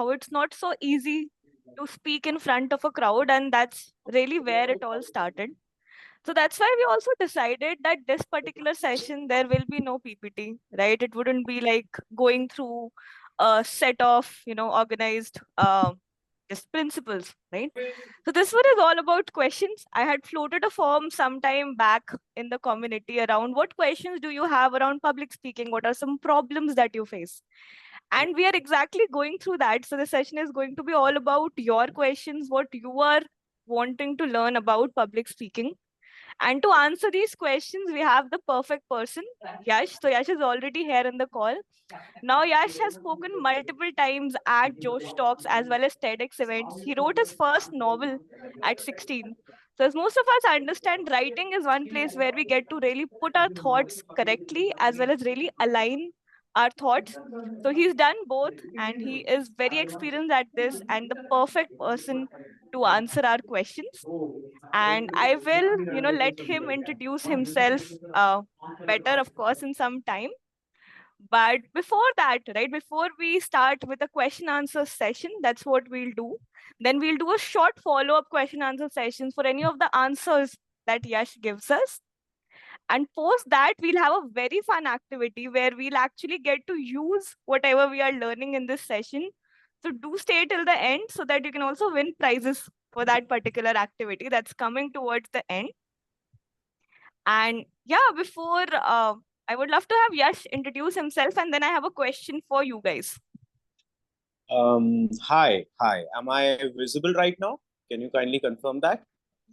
how it's not so easy to speak in front of a crowd, and that's really where it all started. So that's why we also decided that this particular session, there will be no PPT, right? It wouldn't be like going through a set of, organized just principles, right? So this one is all about questions. I had floated a form sometime back in the community around what questions do you have around public speaking? What are some problems that you face? And we are exactly going through that. So the session is going to be all about your questions, what you are wanting to learn about public speaking. And to answer these questions, we have the perfect person, Yash. So Yash is already here in the call. Now, Yash has spoken multiple times at Josh Talks as well as TEDx events. He wrote his first novel at 16. So, as most of us understand, writing is one place where we get to really put our thoughts correctly as well as really align our thoughts. So, he's done both and he is very experienced at this and the perfect person to answer our questions. And I will, let him introduce himself better, of course, in some time. But before that, right, before we start with a question answer session, that's what we'll do. Then we'll do a short follow up question answer sessions for any of the answers that Yash gives us. And post that, we'll have a very fun activity where we'll actually get to use whatever we are learning in this session. So do stay till the end so that you can also win prizes for that particular activity that's coming towards the end. And yeah, before I would love to have Yash introduce himself, and then I have a question for you guys. Hi. Am I visible right now? Can you kindly confirm that?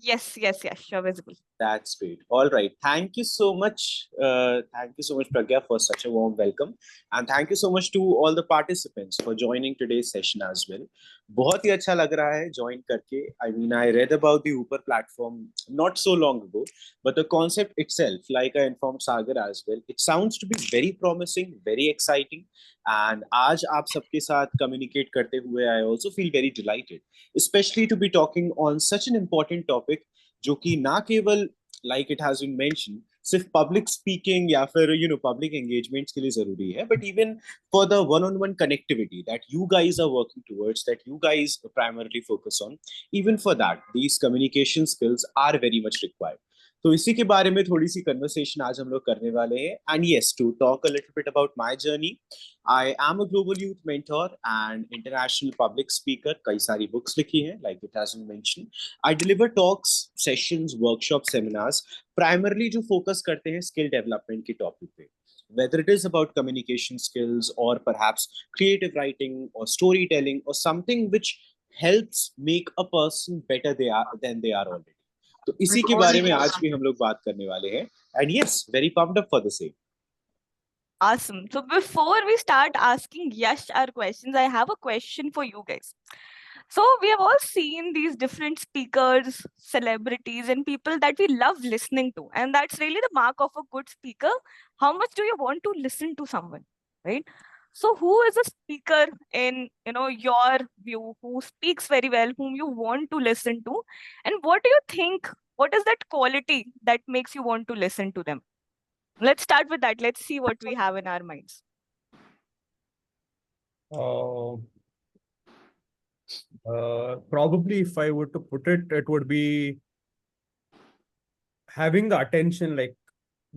Yes, you're visible. That's great. All right. Thank you so much. Thank you so much, Pragya, for such a warm welcome. And thank you so much to all the participants for joining today's session as well. बहुत ही अच्छा लग रहा है join करके. I mean, I read about the Uber platform not so long ago, but the concept itself, like I informed Sagar as well, it sounds to be very promising, very exciting. And आज आप सबके साथ communicate करते हुए, I also feel very delighted, especially to be talking on such an important topic जो कि ना केवल like it has been mention सिर्फ पब्लिक स्पीकिंग या फिर पब्लिक एंगेजमेंट्स के लिए जरूरी है but even for the one on one connectivity that you guys are working towards that you guys primarily focus on even for that these communication skills are very much required तो इसी के बारे में थोड़ी सी कन्वर्सेशन आज हम लोग करने वाले हैं and yes to talk a little bit about my journey I am a global youth mentor and international public speaker. कई सारी books लिखी हैं, like it has been mentioned. I deliver talks, sessions, workshops, seminars, primarily जो focus करते हैं skill development के topic पे. Whether it is about communication skills or perhaps creative writing or storytelling or something which helps make a person better than they are already. तो इसी के बारे में आज भी हम लोग बात करने वाले हैं. And yes, very pumped up for the same. Awesome. So before we start asking Yash our questions, I have a question for you guys. So we have all seen these different speakers, celebrities, and people that we love listening to. And that's really the mark of a good speaker. How much do you want to listen to someone, right? So who is a speaker in, your view, who speaks very well, whom you want to listen to? And what do you think, what is that quality that makes you want to listen to them? Let's start with that. Let's see what we have in our minds. Probably if I were to put it, it would be having the attention, like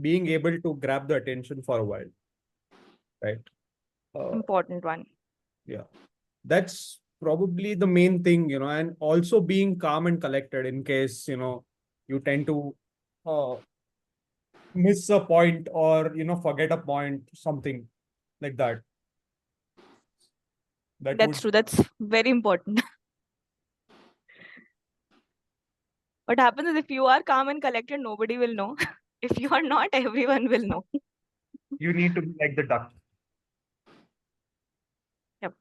being able to grab the attention for a while, right? Important one. Yeah, that's probably the main thing, and also being calm and collected in case, you tend to miss a point or, forget a point, something like that. That's true. That's very important. What happens is if you are calm and collected, nobody will know. If you are not, everyone will know. You need to be like the duck. Yep.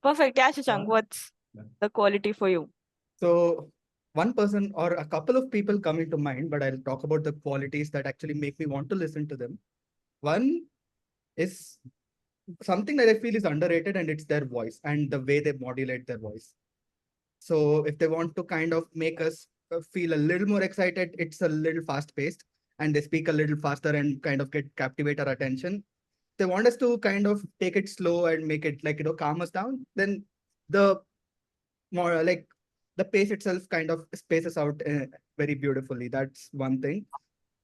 Perfect. Yeah, Shashank, what's the quality for you? So one person or a couple of people come into mind, but I'll talk about the qualities that actually make me want to listen to them. One is something that I feel is underrated, and it's their voice and the way they modulate their voice. So if they want to kind of make us feel a little more excited, it's a little fast paced and they speak a little faster and kind of captivate our attention. they want us to kind of take it slow and make it like, calm us down, then the more like the pace itself kind of spaces out very beautifully. That's one thing.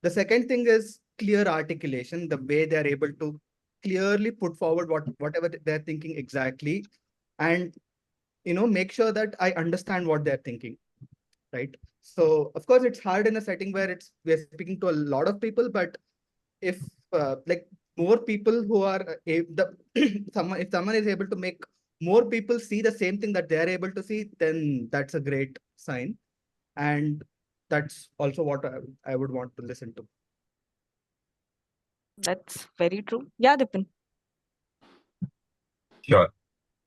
The second thing is clear articulation, the way they're able to clearly put forward whatever they're thinking exactly, and make sure that I understand what they're thinking, right? So of course it's hard in a setting where we're speaking to a lot of people, but if like more people who are if someone is able to make more people see the same thing that they're able to see, then that's a great sign. And that's also what I would want to listen to. That's very true. Yeah, Dipin. Sure.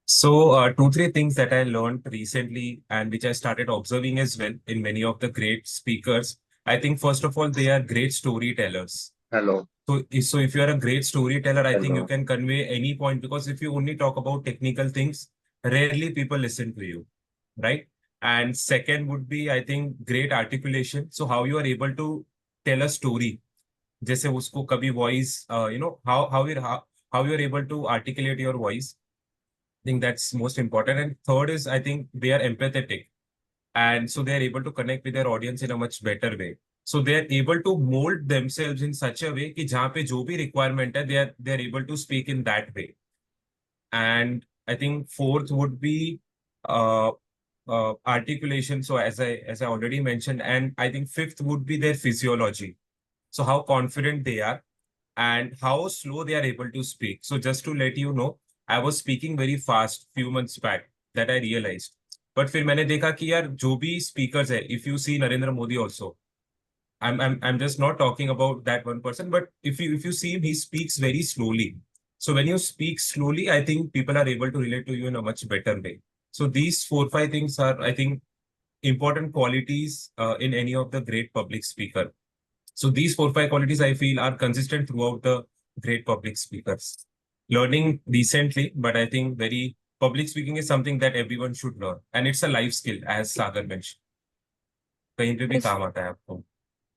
So, two, three things that I learned recently and which I started observing as well in many of the great speakers. I think, first of all, they are great storytellers. Hello. So if you are a great storyteller, I think you Hello. can convey any point, because if you only talk about technical things, rarely people listen to you, right? And second would be, I think, great articulation. So how you are able to tell a story, जैसे उसको कभी voice, how you are able to articulate your voice. I think that's most important. And third is, I think they are empathetic. And so they are able to connect with their audience in a much better way. So they are able to mold themselves in such a way कि जहाँ पे जो भी requirement है, they are able to speak in that way. And I think fourth would be uh, articulation. So as I already mentioned, and I think fifth would be their physiology. So how confident they are and how slow they are able to speak. So just to let you know, I was speaking very fast few months back, that I realized. But फिर मैंने देखा कि यार जो भी speakers है, if you see Narendra Modi also, I'm just not talking about that one person, but if you see him, he speaks very slowly. So when you speak slowly, I think people are able to relate to you in a much better way. So these 4, 5 things are, I think, important qualities in any of the great public speaker. So these 4, 5 qualities I feel are consistent throughout the great public speakers. Learning recently, but I think very public speaking is something that everyone should learn, and it's a life skill, as Sagar mentioned. कहीं पे भी Yes. काम आता है आपको.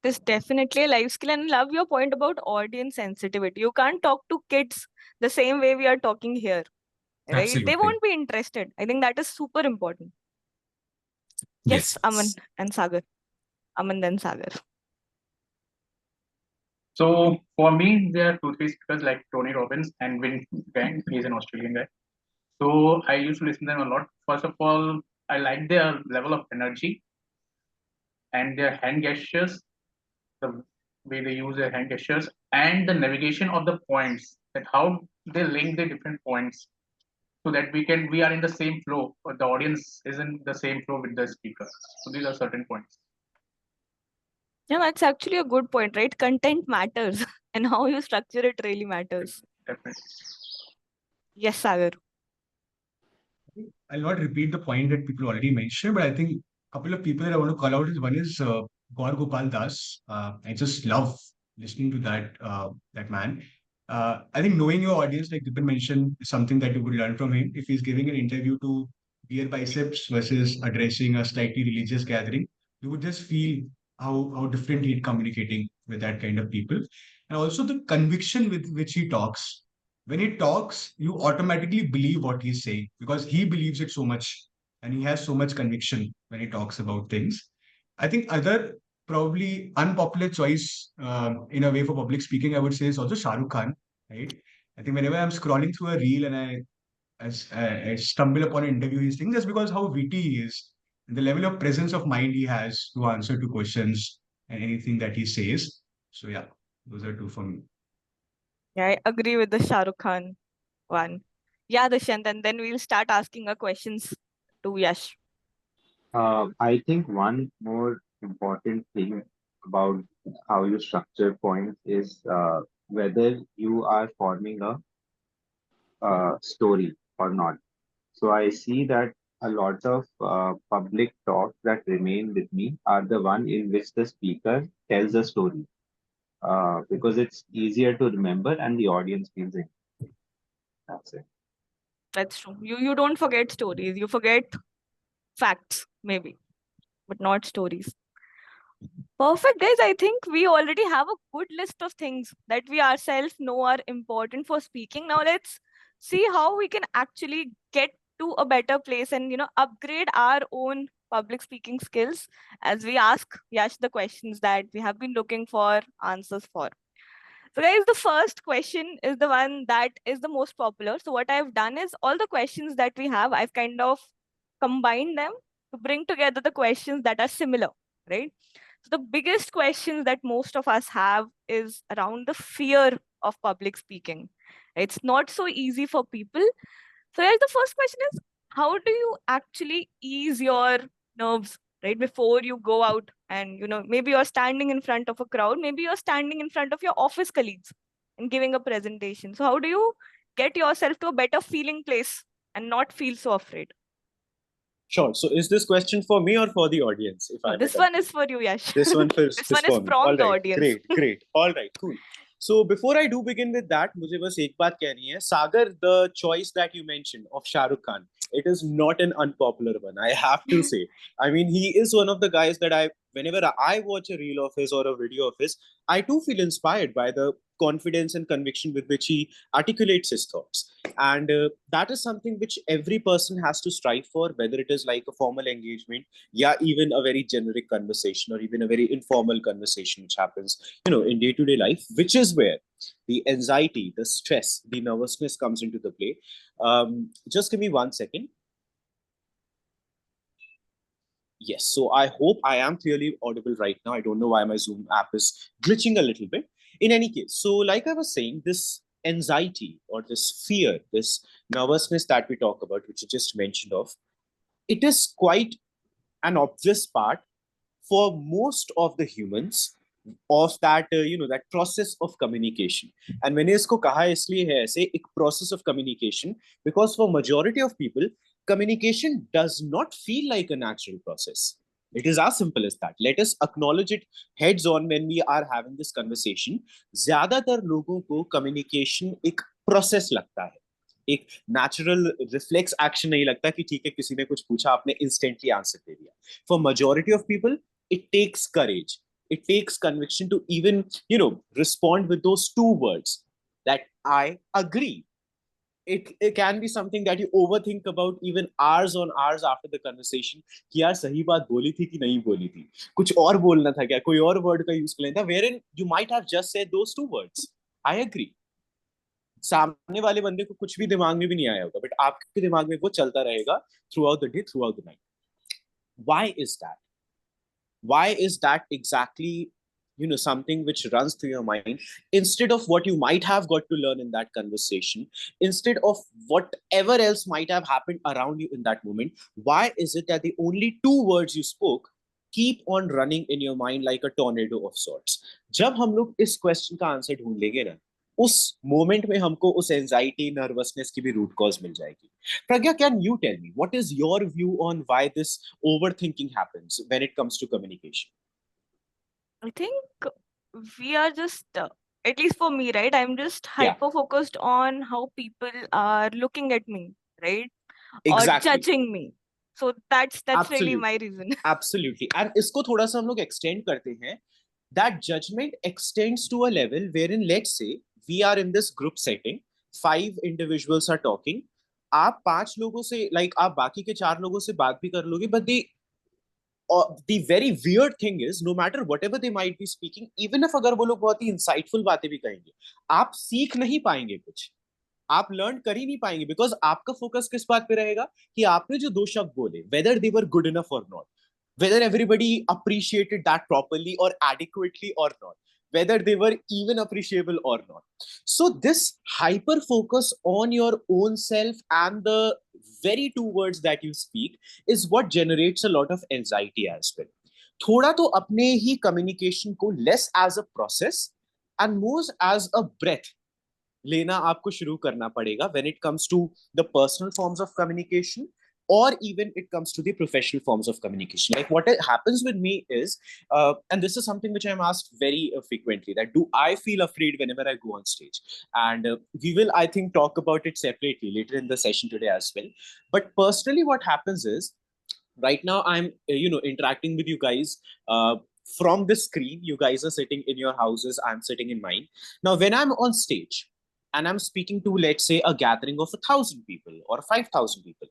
It's definitely a life skill, and I love your point about audience sensitivity. You can't talk to kids the same way we are talking here, right? They Absolutely. won't be interested. I think that is super important. Yes, Aman and Sagar. Aman then Sagar. So for me, there are 2, 3 speakers like Tony Robbins and Vin Gang. He's an Australian guy. So I used to listen to them a lot. First of all, I like their level of energy and their hand gestures, the way they use their hand gestures, and the navigation of the points, that how they link the different points so that we are in the same flow, but the audience is in the same flow with the speaker. So these are certain points. Yeah, that's actually a good point, right? Content matters and how you structure it really matters. Definitely. Yes, Sagar. I'll not repeat the point that people already mentioned, but I think a couple of people that I want to call out is one is Gaur Gopal Das. I just love listening to that man. I think knowing your audience, like Dipin mentioned, is something that you would learn from him. If he's giving an interview to beer biceps versus addressing a slightly religious gathering, you would just feel how different he's communicating with that kind of people. And also the conviction with which he talks. When he talks, you automatically believe what he's saying because he believes it so much and he has so much conviction when he talks about things. I think other probably unpopular choice in a way for public speaking, I would say, is also Shah Rukh Khan, right? I think whenever I'm scrolling through a reel and I stumble upon an interview, he's saying just because how witty he is and the level of presence of mind he has to answer to questions and anything that he says. So yeah, those are two for me. Yeah, I agree with the Shah Rukh Khan one. Yeah, Dushyant, and then we'll start asking our questions to Yash. I think one more important thing about how you structure points is whether you are forming a story or not. So I see that a lot of public talks that remain with me are the one in which the speaker tells a story because it's easier to remember and the audience feels it. That's it. That's true. You don't forget stories. You forget facts, maybe, but not stories. Perfect, guys. I think we already have a good list of things that we ourselves know are important for speaking. Now let's see how we can actually get to a better place and upgrade our own public speaking skills as we ask Yash the questions that we have been looking for answers for. So, guys, the first question is the one that is the most popular. So, what I've done is all the questions that we have, I've kind of combined them to bring together the questions that are similar, right? So, the biggest questions that most of us have is around the fear of public speaking. It's not so easy for people. So, guys, the first question is, how do you actually ease your nerves, right, before you go out and maybe you're standing in front of a crowd, maybe you're standing in front of your office colleagues and giving a presentation. So how do you get yourself to a better feeling place and not feel so afraid? Sure. So is this question for me or for the audience, if No, I may this one confirm? is for you, Yash. This one is This one is for me. from All the right. audience. Great. Great. All right. Cool. So before I do begin with that, मुझे बस एक बात कहनी है. Sagar, the choice that you mentioned of Shah Rukh Khan, it is not an unpopular one. I have to say. I mean, he is one of the guys that whenever I watch a reel of his or a video of his, I too feel inspired by the confidence and conviction with which he articulates his thoughts. And that is something which every person has to strive for, whether it is like a formal engagement, yeah, even a very generic conversation or even a very informal conversation which happens in day-to-day life, which is where the anxiety, the stress, the nervousness comes into the play. Just give me 1 second. Yes, so I hope I am clearly audible right now. I don't know why my Zoom app is glitching a little bit. In any case, so like I was saying, this anxiety or this fear, this nervousness that we talk about, which you just mentioned of, it is quite an obvious part for most of the humans of that that process of communication. And मैंने इसको कहा इसलिए है ऐसे एक process of communication because for majority of people communication does not feel like a natural process. It is as simple as that. Let us acknowledge it heads on when we are having this conversation. ज्यादातर लोगों को communication एक process लगता है, एक natural reflex action नहीं लगता कि ठीक है किसी ने कुछ पूछा आपने इंस्टेंटली आंसर दे दिया. For majority of people it takes courage, it takes conviction to even respond with those two words that I agree. It can be something that you overthink about even hours on hours after the conversation कि यार सही बात बोली थी कि नहीं बोली थी, कुछ और बोलना था क्या, कोई और वर्ड का यूज कर लेना था, wherein you might have just said those two words I agree. सामने वाले बंदे को कुछ भी दिमाग में भी नहीं आया होगा बट आपके दिमाग में वो चलता रहेगा through out the day, through out the night. Why is that? Why is that exactly something which runs through your mind instead of what you might have got to learn in that conversation, instead of whatever else might have happened around you in that moment? Why is it that the only two words you spoke keep on running in your mind like a tornado of sorts? जब हम लोग इस question का answer ढूंढ लेंगे ना, उस moment में हमको उस एंजाइटी नर्वसनेस की भी रूट कॉज मिल जाएगी. Pragya, can you tell me what is your view on why this overthinking happens when it comes to communication? I think we are just, at least for me, right? I'm just Yeah. hyper focused on how people are looking at me, right? Or Exactly. judging me. So that's really Absolutely. my reason. Absolutely. And इसको थोड़ा सा हम लोग extend करते हैं. That judgment extends to a level wherein, let's say, we are in this group setting, 5 individuals are talking. आप 5 लोगों से, like आप बाकी के 4 लोगों से बात भी कर लोगे, but the very weird thing is, no matter whatever they might be speaking, even if अगर वो लोग बहुत ही insightful बातें भी कहेंगे, आप सीख नहीं पाएंगे कुछ, आप लर्न कर ही नहीं पाएंगे, बिकॉज आपका फोकस किस बात पे रहेगा कि आपने जो 2 शब्द बोले, whether they were good enough और not, whether everybody appreciated that properly or adequately or not, whether they were even appreciable or not. So this hyper focus on your own self and the very 2 words that you speak is what generates a lot of anxiety as well. थोड़ा तो अपने ही communication को less as a process and more as a breath लेना आपको शुरू करना पड़ेगा when it comes to the personal forms of communication or even it comes to the professional forms of communication. Like what happens with me is, and this is something which I'm asked very frequently, that do I feel afraid whenever I go on stage? And we will, I think, talk about it separately later in the session today as well. But personally, what happens is, right now I'm interacting with you guys from the screen. You guys are sitting in your houses, I'm sitting in mine. Now, when I'm on stage and I'm speaking to, let's say, a gathering of 1,000 people or 5,000 people,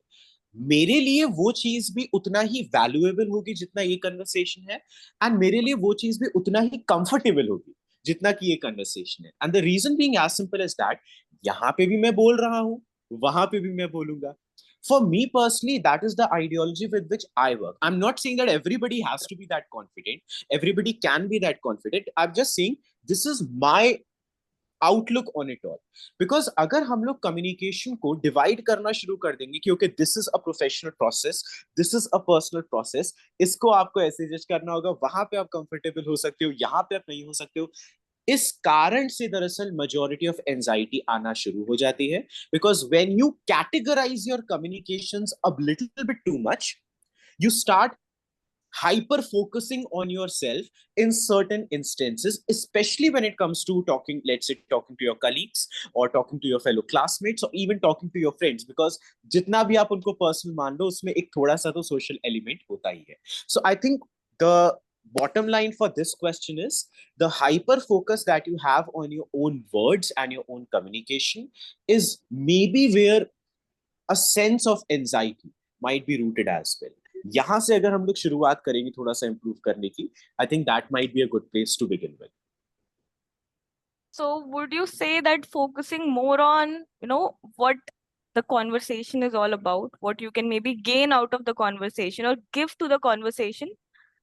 मेरे लिए वो चीज भी उतना ही valuable होगी जितना ये conversation है, एंड मेरे लिए वो चीज भी उतना ही कंफर्टेबल होगी जितना कि ये कन्वर्सेशन है. And the reason being as simple as that, यहाँ पे भी मैं बोल रहा हूँ, वहां पे भी मैं बोलूंगा. For me personally, that is the ideology with which I work. I'm not saying that everybody has to be that confident, everybody can be that confident. I'm just saying this is my outlook on it all. Because अगर हम लोग communication को divide करना शुरू कर देंगे कि okay this is a professional process, this is a personal process, इसको आपको ऐसे जज करना होगा, वहां पे आप कंफर्टेबल हो सकते हो, यहाँ पे आप नहीं हो सकते हो, इस कारण से दरअसल मेजॉरिटी ऑफ एंजाइटी आना शुरू हो जाती है. Because when you categorise your communications a little bit too much, you start hyper focusing on yourself in certain instances, especially when it comes to talking, let's say talking to your colleagues or talking to your fellow classmates or even talking to your friends, because jitna bhi aap unko personal maan lo, usme ek thoda sa to social element hota hi hai. So I think the bottom line for this question is the hyper focus that you have on your own words and your own communication is maybe where a sense of anxiety might be rooted as well. यहां से अगर हम लोग शुरुआत करेंगे थोड़ा सा improve करने की, I think that might be a good place to begin with. So would you say that focusing more on, what the conversation is all about, what you can maybe gain out of the conversation or give to the conversation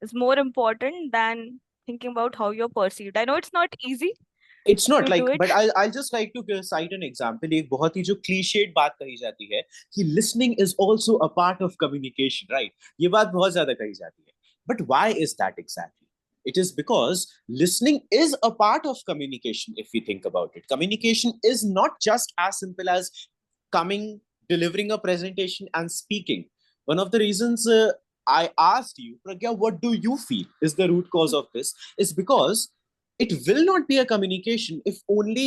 is more important than thinking about how you're perceived? I know it's not easy It's not to like, do it. but I'll just like to cite an example. एक बहुत ही जो cliched बात कही जाती है कि listening is also a part of communication, right? ये बात बहुत ज्यादा कही जाती है. But why is that exactly? It is because listening is a part of communication. If we think about it, communication is not just as simple as coming, delivering a presentation and speaking. One of the reasons I asked you, Pragya, what do you feel is the root cause of this, is because it will not be a communication if only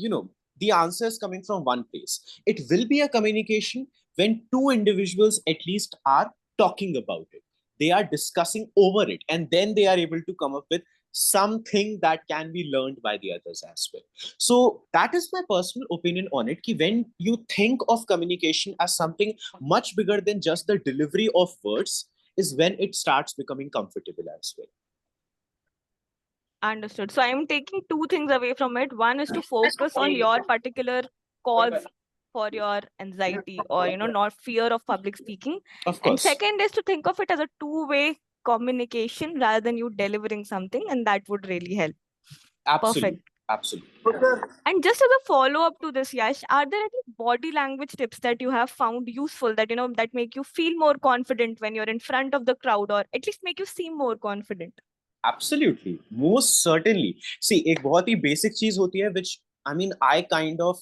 you know the answer is coming from one place. It will be a communication when two individuals at least are talking about it, they are discussing over it, and then they are able to come up with something that can be learned by the others as well. So that is my personal opinion on it, ki when you think of communication as something much bigger than just the delivery of words is when it starts becoming comfortable as well. Understood. So I'm taking two things away from it. One is to focus on your particular cause for your anxiety or, not fear of public speaking. Of And course. second is to think of it as a two-way communication rather than you delivering something, and that would really help. Absolutely. Perfect. Absolutely. And just as a follow-up to this, Yash, are there any body language tips that you have found useful that, that make you feel more confident when you're in front of the crowd, or at least make you seem more confident? Absolutely, most certainly. See, एक बहुत ही basic चीज होती है which I mean I kind of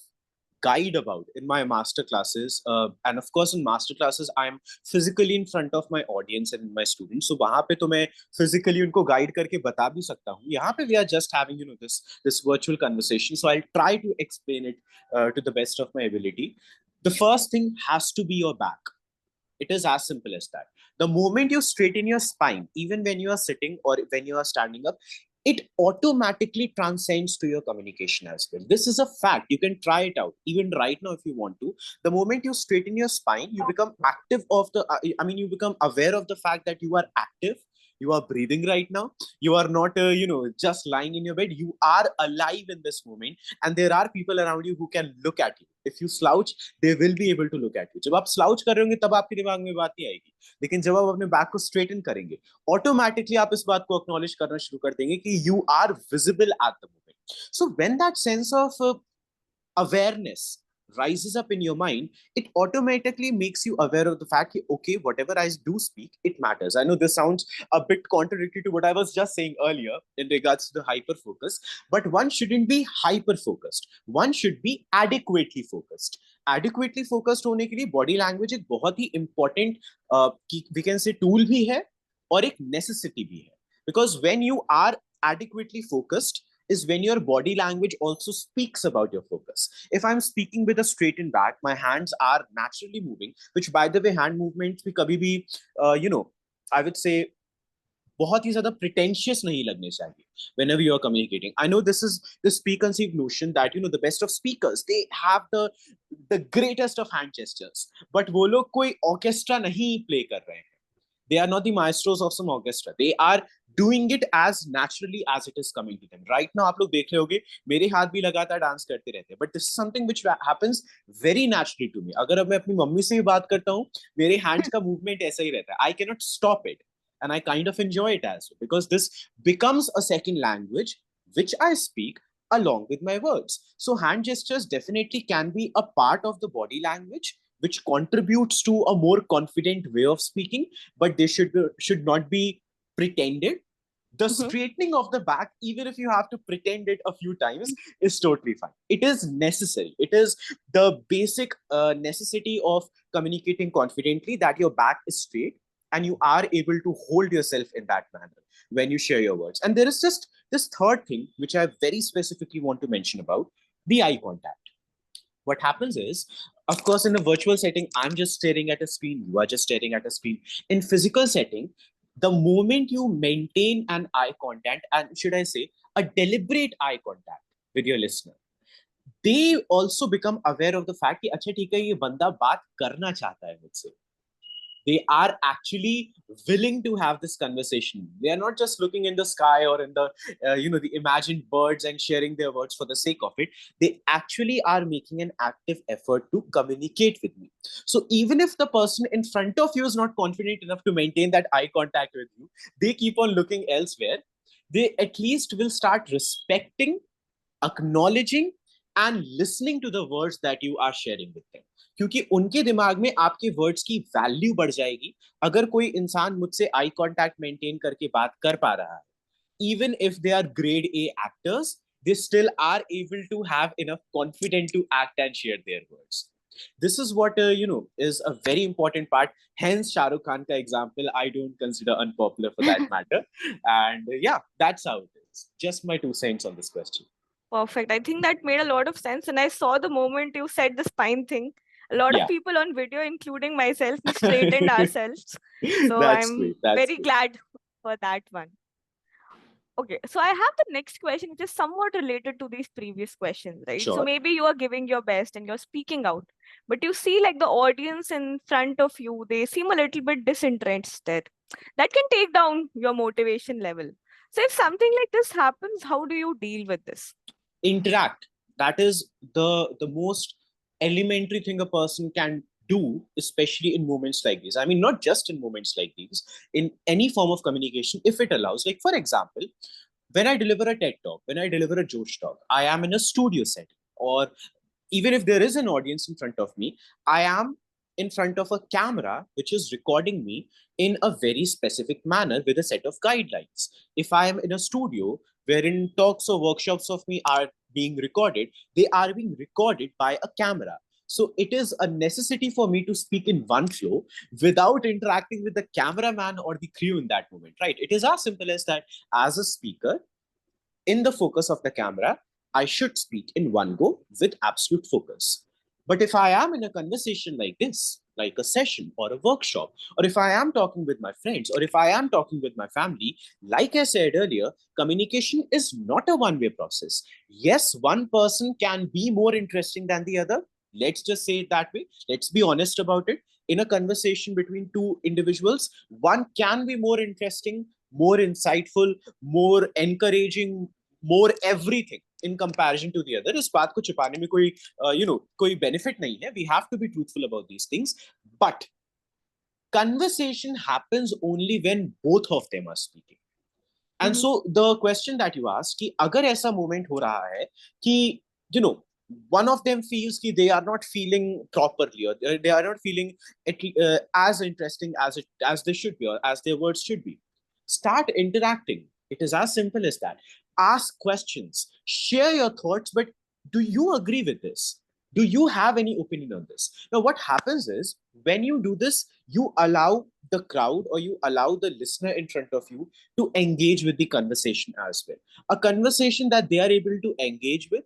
guide about in my master classes, and of course in master classes I am physically in front of my audience and my students, so वहाँ पे तो मैं physically उनको guide करके बता भी सकता हूँ. यहाँ पे we are just having this virtual conversation, so I'll try to explain it to the best of my ability. The first thing has to be your back. It is as simple as that. The moment you straighten your spine, even when you are sitting or when you are standing up, it automatically transcends to your communication as well. This is a fact. You can try it out even right now if you want to. The moment you straighten your spine, you become active of the, you become aware of the fact that you are active. You are breathing right now. You are not, just lying in your bed. You are alive in this moment. And there are people around you who can look at you. If you slouch, they will be able to look at you. जब आप slouch कर रहे होंगे तब आपके दिमाग में बात नहीं आएगी, लेकिन जब आप अपने बैक को स्ट्रेटन करेंगे, ऑटोमेटिकली आप इस बात को एक्नॉलेज करना शुरू कर देंगे कि you are visible at the moment. So when that sense of awareness rises up in your mind, it automatically makes you aware of the fact that, okay, whatever I do speak, it matters. I know this sounds a bit contradictory to what I was just saying earlier in regards to the hyper focus, but one shouldn't be hyper focused. One should be adequately focused. Adequately focused होने के लिए body language एक बहुत ही important we can say tool भी है और एक necessity भी है. Because when you are adequately focused is when your body language also speaks about your focus. If I'm speaking with a straightened back, my hands are naturally moving, which by the way, hand movements bhi kabhi bhi, I would say बहुत ही ज्यादा pretentious नहीं लगने चाहिए whenever you are communicating. I know this is this preconceived notion that the best of speakers, they have the greatest of hand gestures, but वो लोग कोई orchestra नहीं play कर रहे हैं. They are not the maestros of some orchestra. They are doing it as naturally as it is coming to them. Right now, आप लोग देख रहे होगे मेरे हाथ भी लगातार डांस करते रहते हैं. But this is something which happens very naturally to me. अगर अब मैं अपनी मम्मी से भी बात करता हूँ, मेरे hands का movement ऐसा ही रहता है. I cannot stop it, and I kind of enjoy it as well because this becomes a second language which I speak along with my words. So hand gestures definitely can be a part of the body language which contributes to a more confident way of speaking, but they should not be pretended. The straightening of the back, even if you have to pretend it a few times, is totally fine. It is necessary. It is the basic necessity of communicating confidently, that your back is straight and you are able to hold yourself in that manner when you share your words. And there is just this third thing which I very specifically want to mention about: the eye contact. What happens is, of course, in a virtual setting, I'm just staring at a screen, you are just staring at a screen. In physical setting, the moment you maintain an eye contact, and should I say, a deliberate eye contact with your listener, they also become aware of the fact कि अच्छा ठीक है, ये बंदा बात करना चाहता है मुझसे. They are actually willing to have this conversation. They are not just looking in the sky or in the the imagined birds and sharing their words for the sake of it. They actually are making an active effort to communicate with me. So even if the person in front of you is not confident enough to maintain that eye contact with you, they keep on looking elsewhere. They at least will start respecting, acknowledging, and listening to the words that you are sharing with them. क्योंकि उनके दिमाग में आपके words की value बढ़ जाएगी अगर कोई इंसान मुझसे आई कांटेक्ट मेंटेन करके बात कर पा रहा है. Even if they are grade A actors, they still are able to have enough confidence to act and share their words. This is what is a very important part. Hence, Shah Rukh Khan ka example I don't consider unpopular for that matter. And yeah, that's how it is. Just my 2 cents on this question. Perfect. I think that made a lot of sense. And I saw the moment you said the spine thing. A lot of Yeah. people on video, including myself, we straightened ourselves. So That's I'm great. That's very great. glad for that one. Okay, so I have the next question, which is somewhat related to these previous questions, right? So Sure. maybe you are giving your best and you're speaking out, but you see like the audience in front of you, they seem a little bit disinterested. That can take down your motivation level. So if something like this happens, how do you deal with this? Interact. That is the most elementary thing a person can do, especially in moments like these. I mean, not just in moments like these, in any form of communication, if it allows. Like, for example, when I deliver a TED talk, when I deliver a Josh talk, I am in a studio setting, or even if there is an audience in front of me, I am in front of a camera which is recording me in a very specific manner with a set of guidelines. If I am in a studio wherein talks or workshops of me are being recorded, they are being recorded by a camera. So it is a necessity for me to speak in one flow without interacting with the cameraman or the crew in that moment, right? It is as simple as that. As a speaker, in the focus of the camera, I should speak in one go with absolute focus. But if I am in a conversation like this, like a session or a workshop, or if I am talking with my friends, or if I am talking with my family, like I said earlier, communication is not a one-way process. Yes, one person can be more interesting than the other. Let's just say it that way. Let's be honest about it. In a conversation between two individuals, one can be more interesting, more insightful, more encouraging, more everything in comparison to the other. इस बात को छुपाने में कोई कोई benefit नहीं है. We have to be truthful about these things. But conversation happens only when both of them are speaking. And so the question that you asked, कि अगर ऐसा moment हो रहा है कि one of them feels कि they are not feeling properly, or they are not feeling as interesting as they should be, or as their words should be, start interacting. It is as simple as that. Ask questions, share your thoughts, but do you agree with this? Do you have any opinion on this? Now, what happens is, when you do this, you allow the crowd, or you allow the listener in front of you to engage with the conversation as well. A conversation that they are able to engage with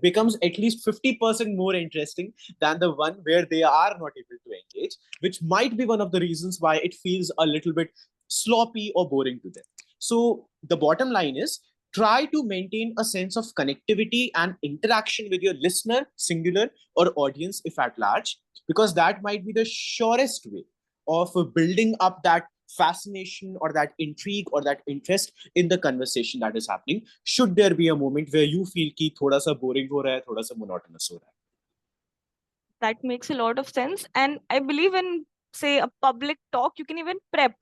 becomes at least 50% more interesting than the one where they are not able to engage, which might be one of the reasons why it feels a little bit sloppy or boring to them. So the bottom line is, try to maintain a sense of connectivity and interaction with your listener, singular, or audience if at large, because that might be the surest way of building up that fascination or that intrigue or that interest in the conversation that is happening, should there be a moment where you feel ki thoda sa boring ho raha hai, thoda sa monotonous ho raha hai. That makes a lot of sense. And I believe in, say, a public talk, you can even prep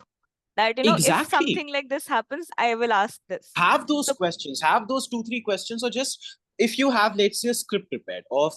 that, if Exactly. something like this happens, I will ask this. Have those So questions, have those 2-3 questions, or just if you have, let's say, a script prepared of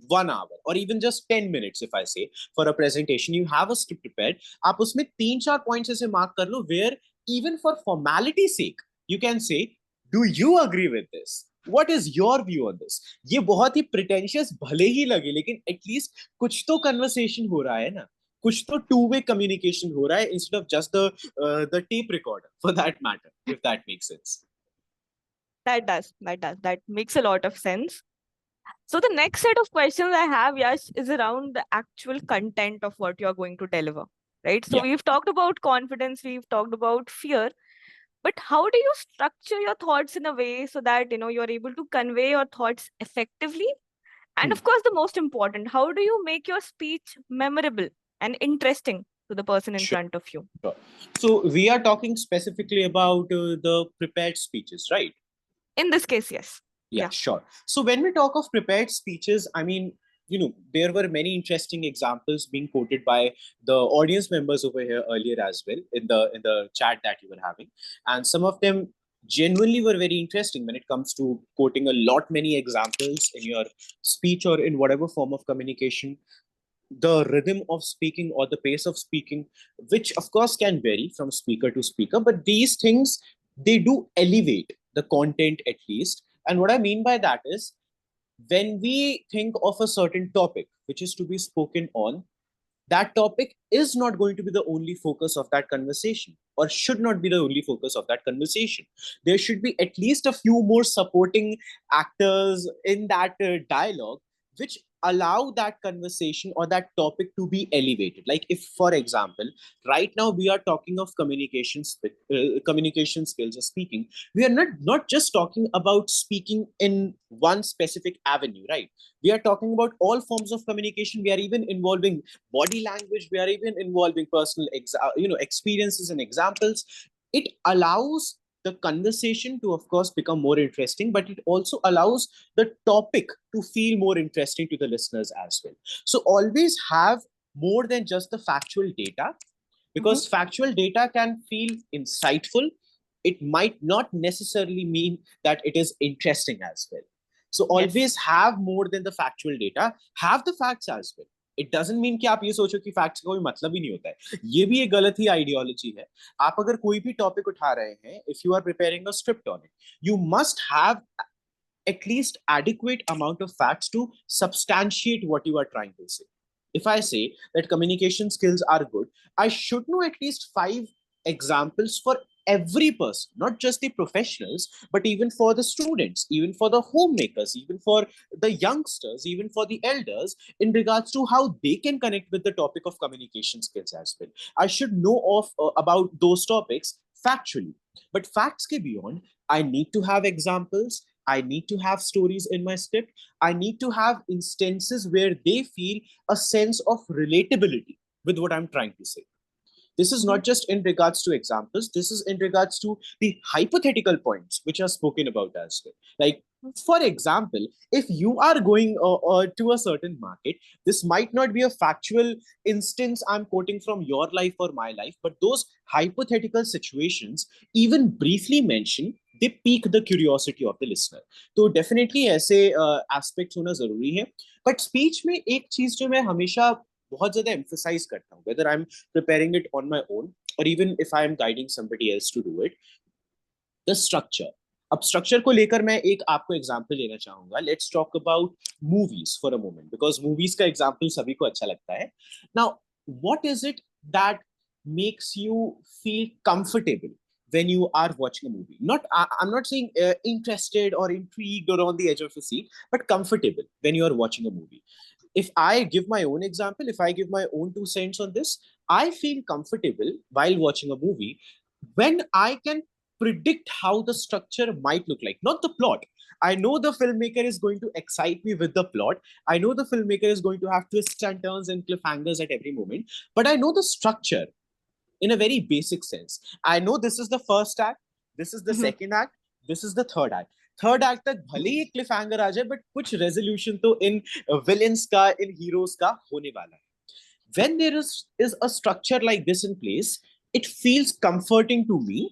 1 hour or even just 10 minutes, if I say, for a presentation, you have a script prepared, आप उसमें 3-4 points ऐसे mark कर लो where even for formality sake you can say, do you agree with this, what is your view on this. ये बहुत ही pretentious भले ही लगे, लेकिन at least कुछ तो conversation हो रहा है ना, कुछ तो two-way communication हो रहा है instead of just the tape recorder for that matter, if that makes sense. that makes a lot of sense. So the next set of questions I have, Yash, is around the actual content of what you're going to deliver, right? So Yeah. we've talked about confidence, we've talked about fear, but how do you structure your thoughts in a way so that, you're able to convey your thoughts effectively? And of course, the most important, how do you make your speech memorable and interesting to the person in Sure. front of you? Sure. So we are talking specifically about the prepared speeches, right? In this case, yes. Yeah, sure. So when we talk of prepared speeches, I mean, there were many interesting examples being quoted by the audience members over here earlier as well in the chat that you were having, and some of them genuinely were very interesting when it comes to quoting a lot many examples in your speech or in whatever form of communication, the rhythm of speaking or the pace of speaking, which of course can vary from speaker to speaker, but these things, they do elevate the content at least. And what I mean by that is, when we think of a certain topic which is to be spoken on, that topic is not going to be the only focus of that conversation, or should not be the only focus of that conversation. There should be at least a few more supporting actors in that dialogue, which allow that conversation or that topic to be elevated. Like, if for example, right now we are talking of communication skills or speaking, we are not just talking about speaking in one specific avenue, right? We are talking about all forms of communication. We are even involving body language, we are even involving personal experiences and examples. It allows the conversation to, of course, become more interesting, but it also allows the topic to feel more interesting to the listeners as well. So always have more than just the factual data, because factual data can feel insightful. It might not necessarily mean that it is interesting as well. So always have more than the factual data, have the facts as well. It doesn't mean कि आप ये सोचो कि facts का कोई मतलब ही नहीं होता है. ये भी एक गलत ही ideology है. आप अगर कोई भी topic उठा रहे हैं, if you are preparing a script on it, you must have at least adequate amount of facts to substantiate what you are trying to say. If I say that communication skills are good, I should know at least 5 examples for every person, not just the professionals, but even for the students, even for the homemakers, even for the youngsters, even for the elders, in regards to how they can connect with the topic of communication skills as well. I should know of about those topics factually. But facts ke beyond, I need to have examples, I need to have stories in my script. I need to have instances where they feel a sense of relatability with what I'm trying to say. This is not just in regards to examples, this is in regards to the hypothetical points which are spoken about as well. Like, for example, if you are going to a certain market, this might not be a factual instance I'm quoting from your life or my life, but those hypothetical situations, even briefly mentioned, they pique the curiosity of the listener. तो definitely ऐसे aspects होना जरूरी है. But speech में एक चीज जो मैं हमेशा बहुत ज्यादा emphasize करता हूँ, whether I'm preparing it on my own or even if I am guiding somebody else to do it, the structure. अब स्ट्रक्चर को लेकर मैं एक आपको एग्जांपल लेना चाहूंगा. Let's talk about movies for a moment, because movies का example सभी को अच्छा लगता है. Now what is it that makes you feel comfortable when you are watching a movie? I'm not saying interested or intrigued or on the edge of a seat, but comfortable when you are watching a movie. if I give my own example, if I give my own 2 cents on this, I feel comfortable while watching a movie when I can predict how the structure might look like, not the plot. I know the filmmaker is going to excite me with the plot. I know the filmmaker is going to have twists and turns and cliffhangers at every moment, but I know the structure in a very basic sense. I know this is the first act, this is the Mhm. second act, this is the third act. Third act तक भले ही क्लिफहैंगर आ जाए but कुछ resolution तो इन villains का इन heroes का होने वाला है. When there is a structure like this in place, it feels comforting to me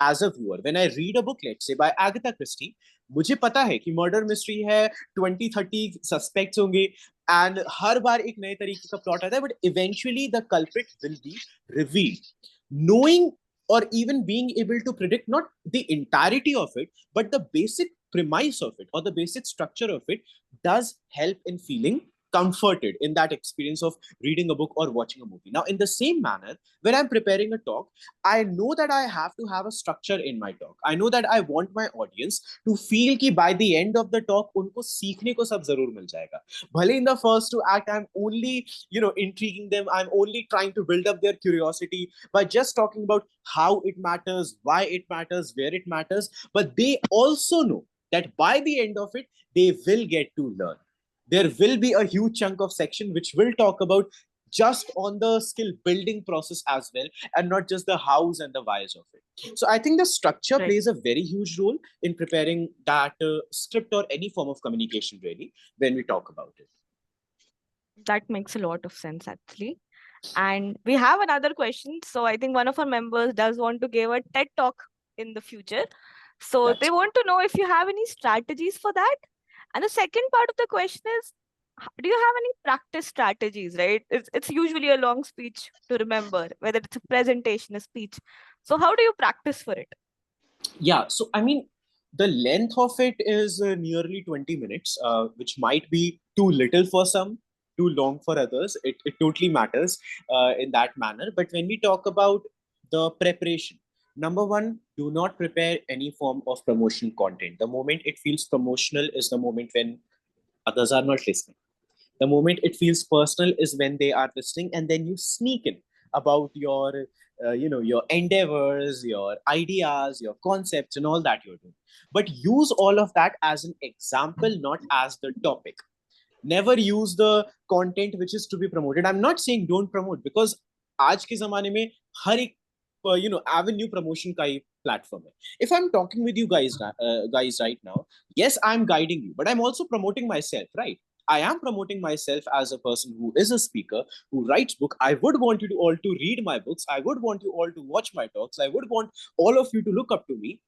as a viewer. When I read a book, let's say by Agatha Christie, मुझे पता है कि मर्डर मिस्ट्री है, 20-30 सस्पेक्ट्स होंगे एंड हर बार एक नए तरीके का प्लॉट आता है, but eventually the culprit will be revealed. Knowing or even being able to predict not the entirety of it, but the basic premise of it or the basic structure of it does help in feeling comforted in that experience of reading a book or watching a movie. Now, in the same manner, when I'm preparing a talk, I know that I have to have a structure in my talk. I know that I want my audience to feel कि by the end of the talk, उनको सीखने को सब जरूर मिल जाएगा. भले in the first 2 acts, I'm only, intriguing them. I'm only trying to build up their curiosity by just talking about how it matters, why it matters, where it matters. But they also know that by the end of it, they will get to learn. There will be a huge chunk of section which will talk about just on the skill building process as well, and not just the hows and the whys of it. So I think the structure Right. plays a very huge role in preparing that script or any form of communication, really, when we talk about it. That makes a lot of sense, actually. And we have another question. So I think one of our members does want to give a TED talk in the future. So That's they want to know if you have any strategies for that. And the second part of the question is, do you have any practice strategies, right? It's usually a long speech to remember, whether it's a presentation, a speech. So how do you practice for it? Yeah, so I mean, the length of it is nearly 20 minutes, which might be too little for some, too long for others. It totally matters in that manner. But when we talk about the preparation, number one, do not prepare any form of promotional content. The moment it feels promotional is the moment when others are not listening. The moment it feels personal is when they are listening, and then you sneak in about your your endeavors, your ideas, your concepts, and all that you're doing. But use all of that as an example, not as the topic. Never use the content which is to be promoted. I'm not saying don't promote, because आज के ज़माने में हर एक avenue promotion का ही platform है. If I'm talking with you guys right now, yes, I'm guiding you, but I'm also promoting myself, right? I am promoting myself as a person who is a speaker, who writes book. I would want you to all to read my books. I would want you all to watch my talks. I would want all of you to look up to me.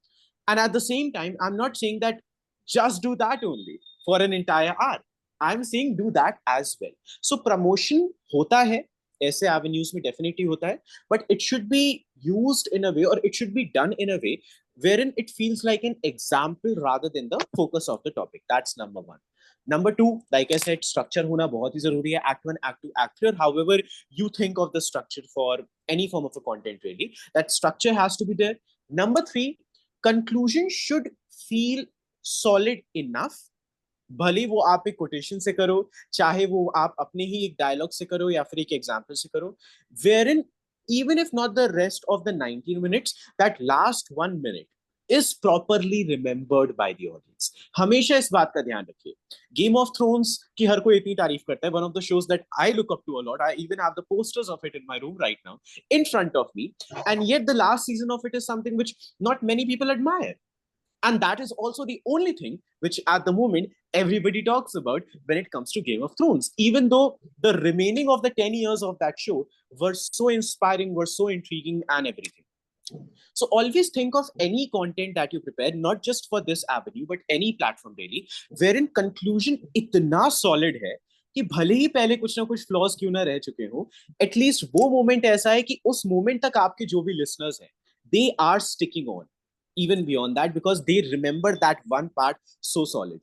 And at the same time, I'm not saying that just do that only for an entire hour. I'm saying do that as well. So promotion hota hai, ऐसे avenues में definitely होता है, but it should be used in a way, or it should be done in a way wherein it feels like an example rather than the focus of the topic. That's number one. Number two, like I said, structure होना बहुत ही जरूरी है. Act 1, Act 2, Act 3, however you think of the structure for any form of a content, really, that structure has to be there. Number three, conclusion should feel solid enough. भले वो आप एक quotation से करो, चाहे वो आप अपने ही एक डायलॉग से करो या फिर एक एग्जांपल से करो, wherein even if not the rest of the 19 minutes, that last 1 minute is properly remembered by the audience. हमेशा इस बात का ध्यान रखिए. गेम ऑफ थ्रोन्स की हर कोई इतनी तारीफ करता है. One of the shows that I look up to a lot. I even have the posters of it in my room right now in front of me, and yet the last season of it is something which not many people admire. And that is also the only thing which at the moment everybody talks about when it comes to Game of Thrones, even though the remaining of the 10 years of that show were so inspiring, were so intriguing and everything. So always think of any content that you prepare, not just for this avenue, but any platform really, wherein conclusion इतना solid है कि भले ही पहले कुछ ना कुछ flaws क्यों ना रह चुके हो, एटलीस्ट वो मोमेंट ऐसा है कि उस मोमेंट तक आपके जो भी लिसनर्स हैं, they are sticking on even beyond that because they remember that one part so solidly.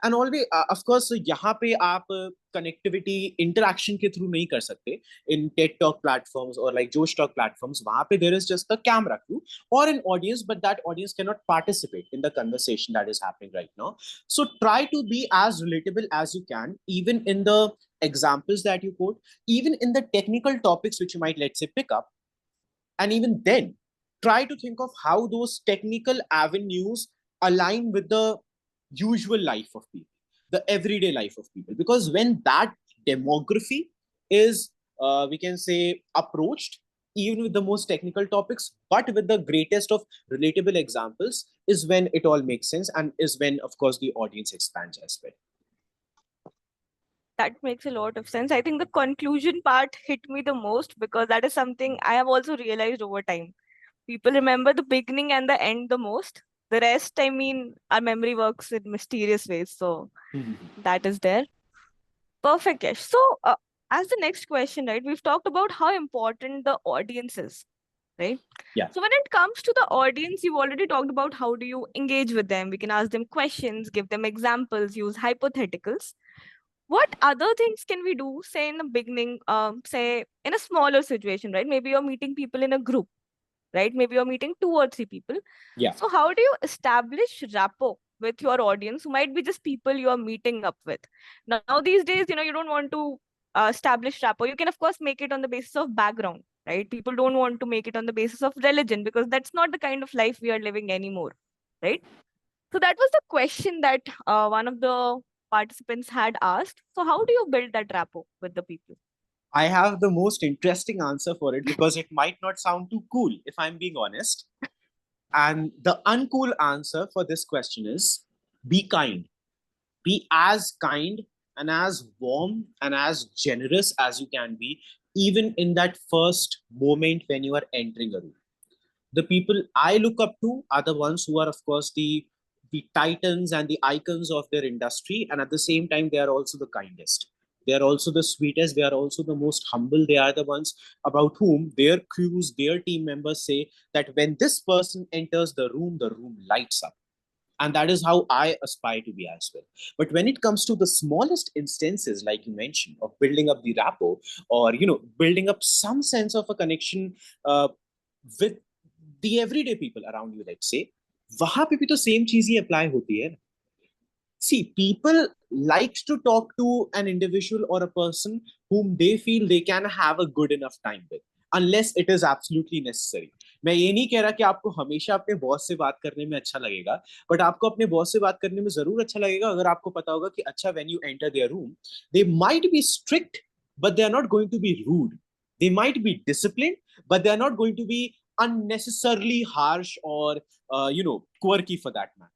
And always of course यहाँ पे आप कनेक्टिविटी इंटरेक्शन के थ्रू नहीं कर सकते इन टेड टॉक प्लेटफॉर्म्स और लाइक जोश टॉक प्लेटफॉर्म्स. वहां पे there is just a camera crew or an audience, but that audience cannot participate in the conversation that is happening right now. So try to be as relatable as you can, even in the examples that you quote, even in the technical topics which you might, let's say, pick up. And even then, try to think of how those technical avenues align with the usual life of people, the everyday life of people. Because when that demography is, we can say, approached, even with the most technical topics, but with the greatest of relatable examples, is when it all makes sense and is when, of course, the audience expands as well. That makes a lot of sense. I think the conclusion part hit me the most because that is something I have also realized over time. People remember the beginning and the end the most. The rest, I mean, our memory works in mysterious ways. So that is there. Perfect, Yash. So, as the next question, right, we've talked about how important the audience is, right? Yeah. So, when it comes to the audience, you've already talked about how do you engage with them. We can ask them questions, give them examples, use hypotheticals. What other things can we do, say in the beginning, say in a smaller situation, right? Maybe you're meeting people in a group, right? Maybe you're meeting 2 or 3 people. Yeah. So how do you establish rapport with your audience who might be just people you are meeting up with? Now these days, you don't want to establish rapport. You can of course make it on the basis of background, right? People don't want to make it on the basis of religion because that's not the kind of life we are living anymore, right? So that was the question that one of the participants had asked. So how do you build that rapport with the people? I have the most interesting answer for it because it might not sound too cool if I'm being honest. And the uncool answer for this question is be kind. Be as kind and as warm and as generous as you can be, even in that first moment when you are entering a room. The people I look up to are the ones who are, of course, the titans and the icons of their industry, and at the same time, they are also the kindest. They are also the sweetest. They are also the most humble. They are the ones about whom their crews, their team members say that when this person enters the room lights up. And that is how I aspire to be as well. But when it comes to the smallest instances, like you mentioned, of building up the rapport, or building up some sense of a connection with the everyday people around you, let's say, वहां पे भी तो same चीज ही apply होती है. See, people likes to talk to an individual or a person whom they feel they can have a good enough time with, unless it is absolutely necessary. मैं ये नहीं कह रहा कि आपको हमेशा अपने बॉस से बात करने में अच्छा लगेगा, बट आपको अपने बॉस से बात करने में जरूर अच्छा लगेगा अगर आपको पता होगा कि अच्छा, when you enter their room, they might be strict, but they are not going to be rude. They might be disciplined, but they are not going to be unnecessarily harsh or quirky for that matter.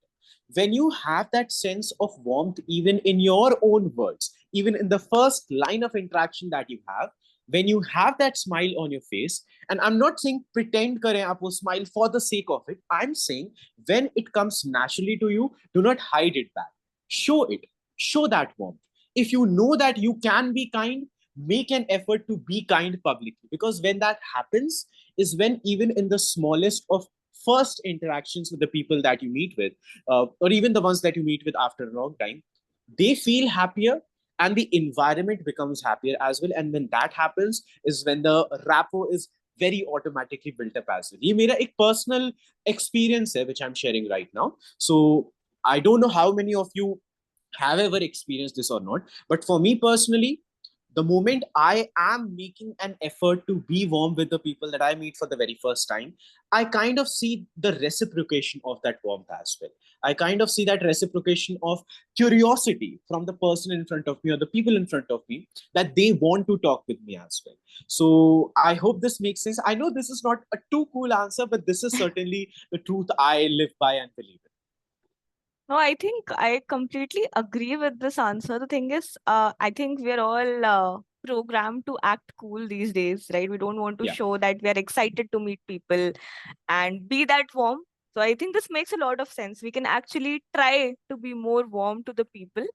When you have that sense of warmth, even in your own words, even in the first line of interaction that you have, when you have that smile on your face, and I'm not saying pretend kare aap wo smile for the sake of it, I'm saying when it comes naturally to you, do not hide it back. Show it. Show that warmth. If you know that you can be kind, make an effort to be kind publicly, because when that happens is when even in the smallest of first interactions with the people that you meet with, or even the ones that you meet with after a long time, they feel happier and the environment becomes happier as well. And when that happens is when the rapport is very automatically built up as well. ये मेरा एक personal experience है which I'm sharing right now. So I don't know how many of you have ever experienced this or not, but for me personally, the moment I am making an effort to be warm with the people that I meet for the very first time, I kind of see the reciprocation of that warmth as well. I kind of see that reciprocation of curiosity from the person in front of me or the people in front of me, that they want to talk with me as well. So I hope this makes sense. I know this is not a too cool answer, but this is certainly the truth I live by and believe in. No, I think I completely agree with this answer. The thing is, I think we're all programmed to act cool these days, right? We don't want to Yeah. show that we are excited to meet people and be that warm. So I think this makes a lot of sense. We can actually try to be more warm to the people.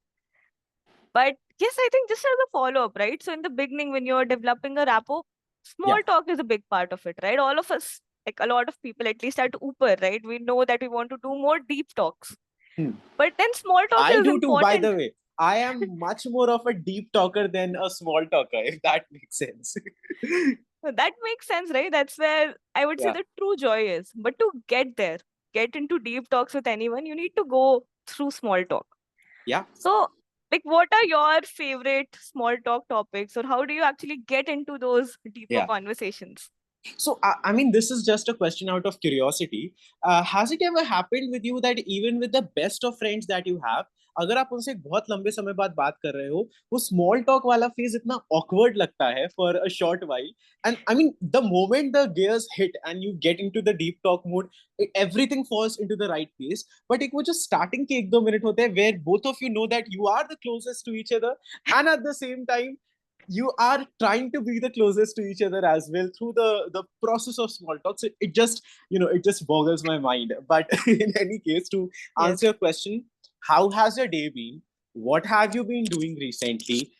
But yes, I think just as a follow-up, right? So in the beginning, when you're developing a rapport, small Yeah. talk is a big part of it, right? All of us, like a lot of people, at least at Uber, right? We know that we want to do more deep talks. But then small talk I is do too, by important. the way. I am much more of a deep talker than a small talker, if that makes sense. That makes sense, right? That's where I would say Yeah. the true joy is. But to get there, get into deep talks with anyone, you need to go through small talk. Yeah. So, like, what are your favorite small talk topics, or how do you actually get into those deeper Yeah. conversations? So, I mean, this is just a question out of curiosity. Has it ever happened with you that even with the best of friends that you have, अगर आप उनसे बहुत लंबे समय बाद बात कर रहे हो, वो small talk वाला phase इतना awkward लगता है for a short while. And I mean, the moment the gears hit and you get into the deep talk mode, everything falls into the right place. But एक वो जो starting के 1-2 minute होते हैं, where both of you know that you are the closest to each other, and at the same time you are trying to be the closest to each other as well through the process of small talk. So it just, it just boggles my mind. But in any case, to Yes. answer your question, how has your day been? What have you been doing recently?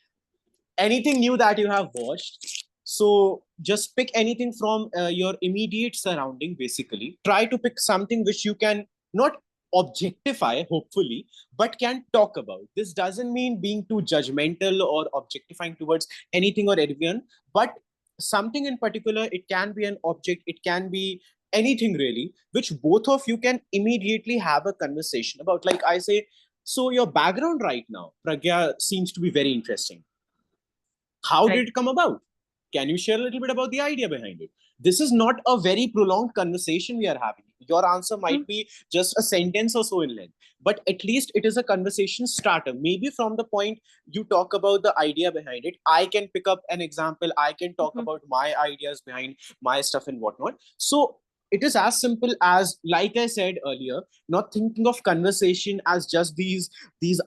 Anything new that you have watched? So just pick anything from your immediate surrounding. Basically try to pick something which you can not objectify, hopefully, but can talk about. This doesn't mean being too judgmental or objectifying towards anything or everyone, but something in particular. It can be an object, it can be anything really, which both of you can immediately have a conversation about. Like I say, so your background right now, Pragya, seems to be very interesting. How Right. did it come about? Can you share a little bit about the idea behind it? This is not a very prolonged conversation we are having. Your answer might be just a sentence or so in length, but at least it is a conversation starter. Maybe from the point you talk about the idea behind it, I can pick up an example. I can talk about my ideas behind my stuff and whatnot. So it is as simple as, like I said earlier, not thinking of conversation as just these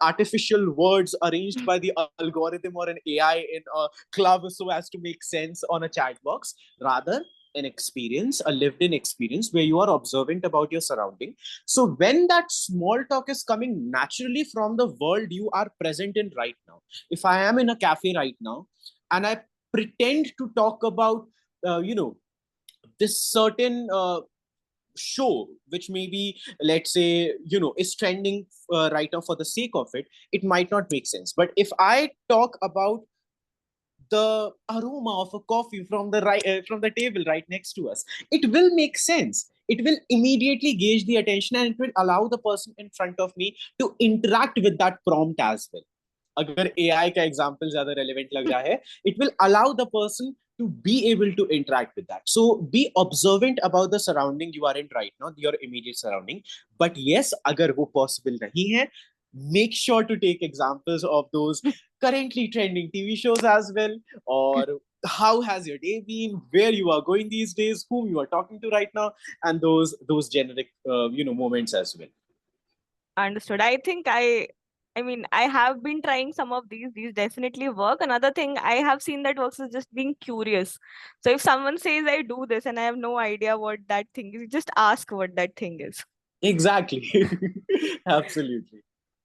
artificial words arranged by the algorithm or an AI in a club so as to make sense on a chat box. Rather, an experience, a lived in experience where you are observant about your surrounding. So when that small talk is coming naturally from the world you are present in right now, if I am in a cafe right now and I pretend to talk about, this certain show which maybe, let's say, is trending right now for the sake of it, it might not make sense. But if I talk about the aroma of a coffee from the from the table right next to us, it will make sense. It will immediately gauge the attention and it will allow the person in front of me to interact with that prompt as well. अगर AI का example ज़्यादा relevant लग रहा है, it will allow the person to be able to interact with that. So be observant about the surrounding you are in right now, your immediate surrounding. But yes, अगर वो possible नहीं है, make sure to take examples of those currently trending TV shows as well, or how has your day been, where you are going these days, whom you are talking to right now, and those generic moments as well. Understood. I mean, I have been trying some of these. These definitely work. Another thing I have seen that works is just being curious. So if someone says I do this and I have no idea what that thing is, you just ask what that thing is. Exactly. Absolutely.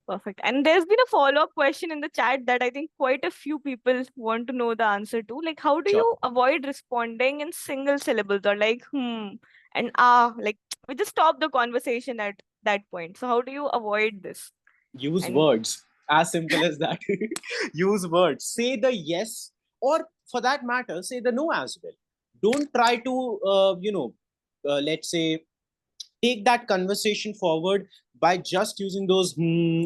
Perfect. And there's been a follow-up question in the chat that I think quite a few people want to know the answer to. Like, how do Sure. you avoid responding in single syllables or like, and like we just stop the conversation at that point. So how do you avoid this? Use And words. As simple as that. Use words. Say the yes, or for that matter, say the no as well. Don't try to, let's say, take that conversation forward by just using those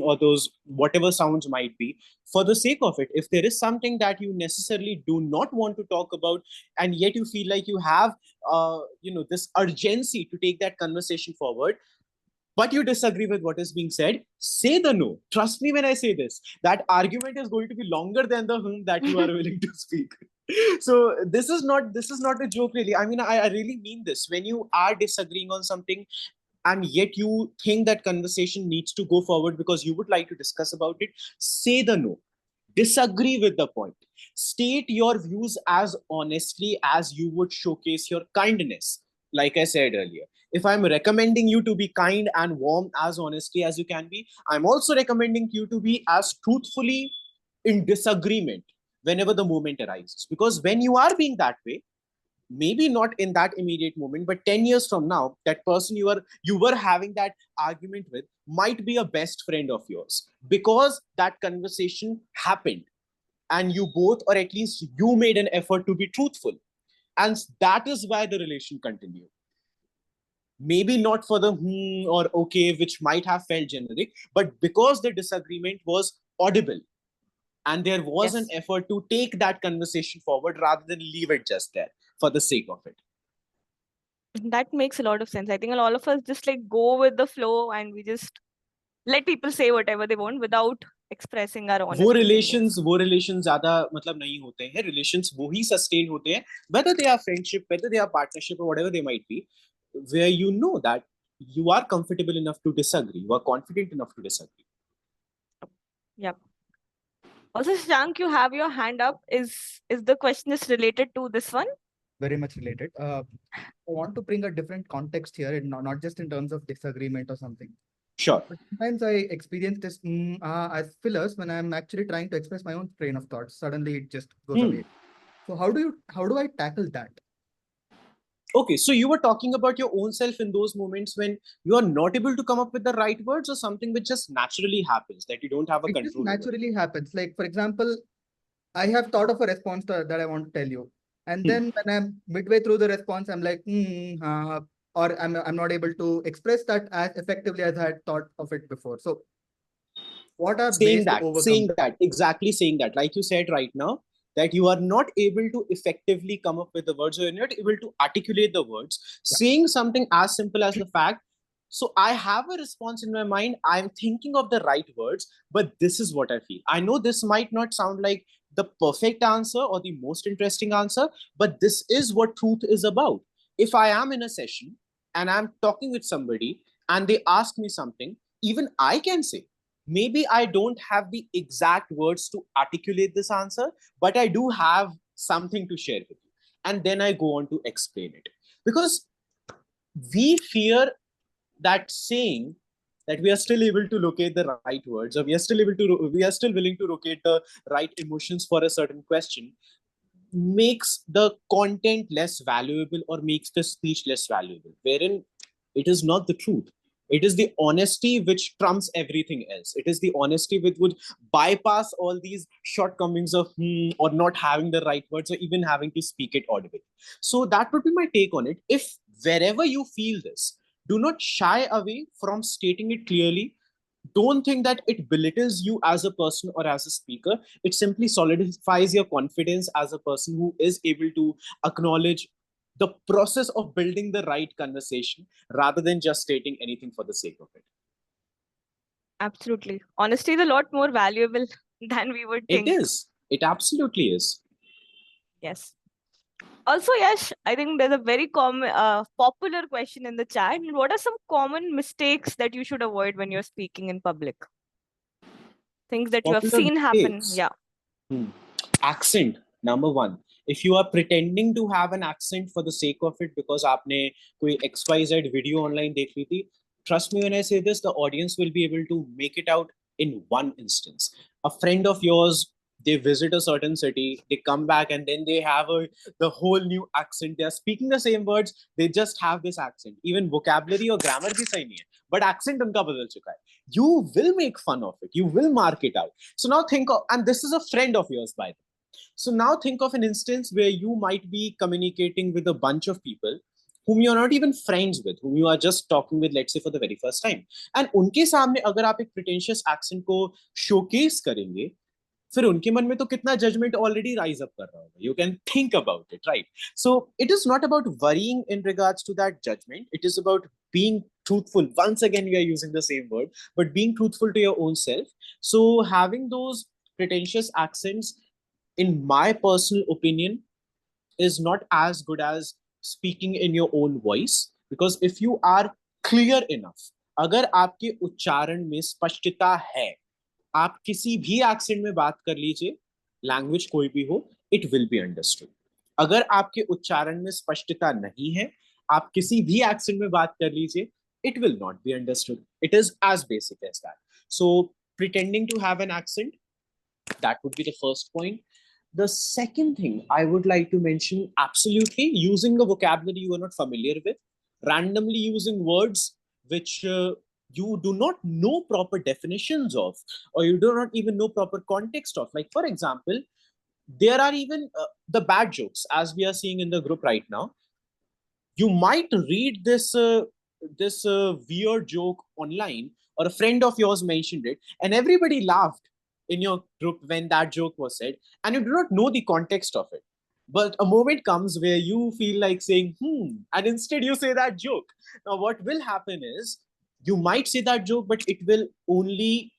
or those whatever sounds might be for the sake of it. If there is something that you necessarily do not want to talk about, and yet you feel like you have this urgency to take that conversation forward, but you disagree with what is being said, say the no. Trust me when I say this, that argument is going to be longer than the that you are willing to speak. So this is not a joke really. I mean, I really mean this. When you are disagreeing on something and yet you think that conversation needs to go forward because you would like to discuss about it, say the no. Disagree with the point. State your views as honestly as you would showcase your kindness. Like I said earlier, if I'm recommending you to be kind and warm as honestly as you can be, I'm also recommending you to be as truthfully in disagreement whenever the moment arises. Because when you are being that way, maybe not in that immediate moment, but 10 years from now, that person you were having that argument with might be a best friend of yours, because that conversation happened and you both, or at least you, made an effort to be truthful, and that is why the relation continued. Maybe not for the or okay, which might have felt generic, but because the disagreement was audible and there was an Yes. effort to take that conversation forward rather than leave it just there for the sake of it. That makes a lot of sense. I think all of us just like go with the flow and we just let people say whatever they want without expressing our honest opinions. वो relations ज्यादा मतलब नहीं होते हैं. Relations वो ही sustain होते हैं, whether they are friendship, whether they are partnership, or whatever they might be, where you know that you are comfortable enough to disagree, you are confident enough to disagree. Yep. Also, Shank, you have your hand up. Is the question is related to this one? Very much related. I want to bring a different context here, and not just in terms of disagreement or something. Sure. But sometimes I experience this as fillers when I'm actually trying to express my own train of thoughts. Suddenly it just goes away. So how do I tackle that? Okay, so you were talking about your own self in those moments when you are not able to come up with the right words, or something which just naturally happens that you don't have a It just control over. naturally happens. Like, for example, I have thought of a response that I want to tell you. And then when I'm midway through the response, I'm like, or I'm not able to express that as effectively as I had thought of it before. So what are ways to overcome that? Exactly saying that, like you said right now, that you are not able to effectively come up with the words, or you're not able to articulate the words, Yeah. saying something as simple as the fact, so I have a response in my mind, I'm thinking of the right words, but this is what I feel. I know this might not sound like the perfect answer or the most interesting answer, but this is what truth is about. If I am in a session and I'm talking with somebody and they ask me something, even I can say, maybe I don't have the exact words to articulate this answer, but I do have something to share with you. And then I go on to explain it. Because we fear that saying that we are still able to locate the right words, or we are still willing to locate the right emotions for a certain question, makes the content less valuable or makes the speech less valuable, wherein it is not the truth. It is the honesty which trumps everything else. It is the honesty which would bypass all these shortcomings of or not having the right words, or even having to speak it audibly. So that would be my take on it. If wherever you feel this, do not shy away from stating it clearly. Don't think that it belittles you as a person or as a speaker. It simply solidifies your confidence as a person who is able to acknowledge the process of building the right conversation rather than just stating anything for the sake of it. Absolutely. Honesty is a lot more valuable than we would It think. is. It absolutely is. Yes. Also, Yash, I think there's a very common, popular question in the chat. What are some common mistakes that you should avoid when you're speaking in public? Things that you have Popular seen happen. mistakes. Yeah. Accent, number one. If you are pretending to have an accent for the sake of it because आपने कोई XYZ video online देख ली थी, trust me when I say this, the audience will be able to make it out in one instance. A friend of yours, they visit a certain city, they come back, and then they have the whole new accent. They are speaking the same words, they just have this accent. Even vocabulary or grammar भी सही नहीं है, but accent उनका बदल चुका है. You will make fun of it. You will mark it out. So now think of, and this is a friend of yours, by the way. So now think of an instance where you might be communicating with a bunch of people whom you're not even friends with, whom you are just talking with, let's say, for the very first time. And उनके सामने अगर आप एक pretentious accent को showcase करेंगे, फिर उनके मन में तो कितना judgment already rise up कर रहा होगा. You can think about it, right? So it is not about worrying in regards to that judgment. It is about being truthful. Once again, we are using the same word, but being truthful to your own self. So having those pretentious accents, in my personal opinion, is not as good as speaking in your own voice. Because if you are clear enough, अगर आपके उच्चारण में स्पष्टता है, आप किसी भी accent में बात कर लीजिए, लैंग्वेज कोई भी हो, इट विल बी अंडरस्टूड. अगर आपके उच्चारण में स्पष्टता नहीं है, आप किसी भी एक्सेंट में बात कर लीजिए, it will not be understood. It is as basic as that. So pretending to have an accent, that would be the first point. The second thing I would like to mention, absolutely using a vocabulary you are not familiar with, randomly using words which you do not know proper definitions of, or you do not even know proper context of. Like, for example, there are even the bad jokes, as we are seeing in the group right now. You might read this weird joke online, or a friend of yours mentioned it, and everybody laughed in your group when that joke was said, and you do not know the context of it. But a moment comes where you feel like saying and instead you say that joke. Now what will happen is, you might say that joke, but it will only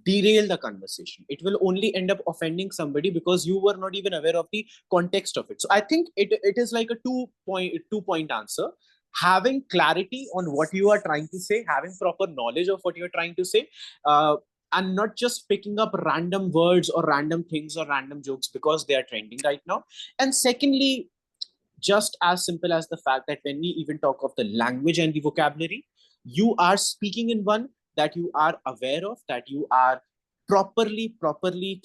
derail the conversation. It will only end up offending somebody because you were not even aware of the context of it. So I think it is like a two point answer. Having clarity on what you are trying to say, having proper knowledge of what you're trying to say, uh, and not just picking up random words or random things or random jokes because they are trending right now. And secondly, just as simple as the fact that when we even talk of the language and the vocabulary, you are speaking in one that you are aware of, that you are properly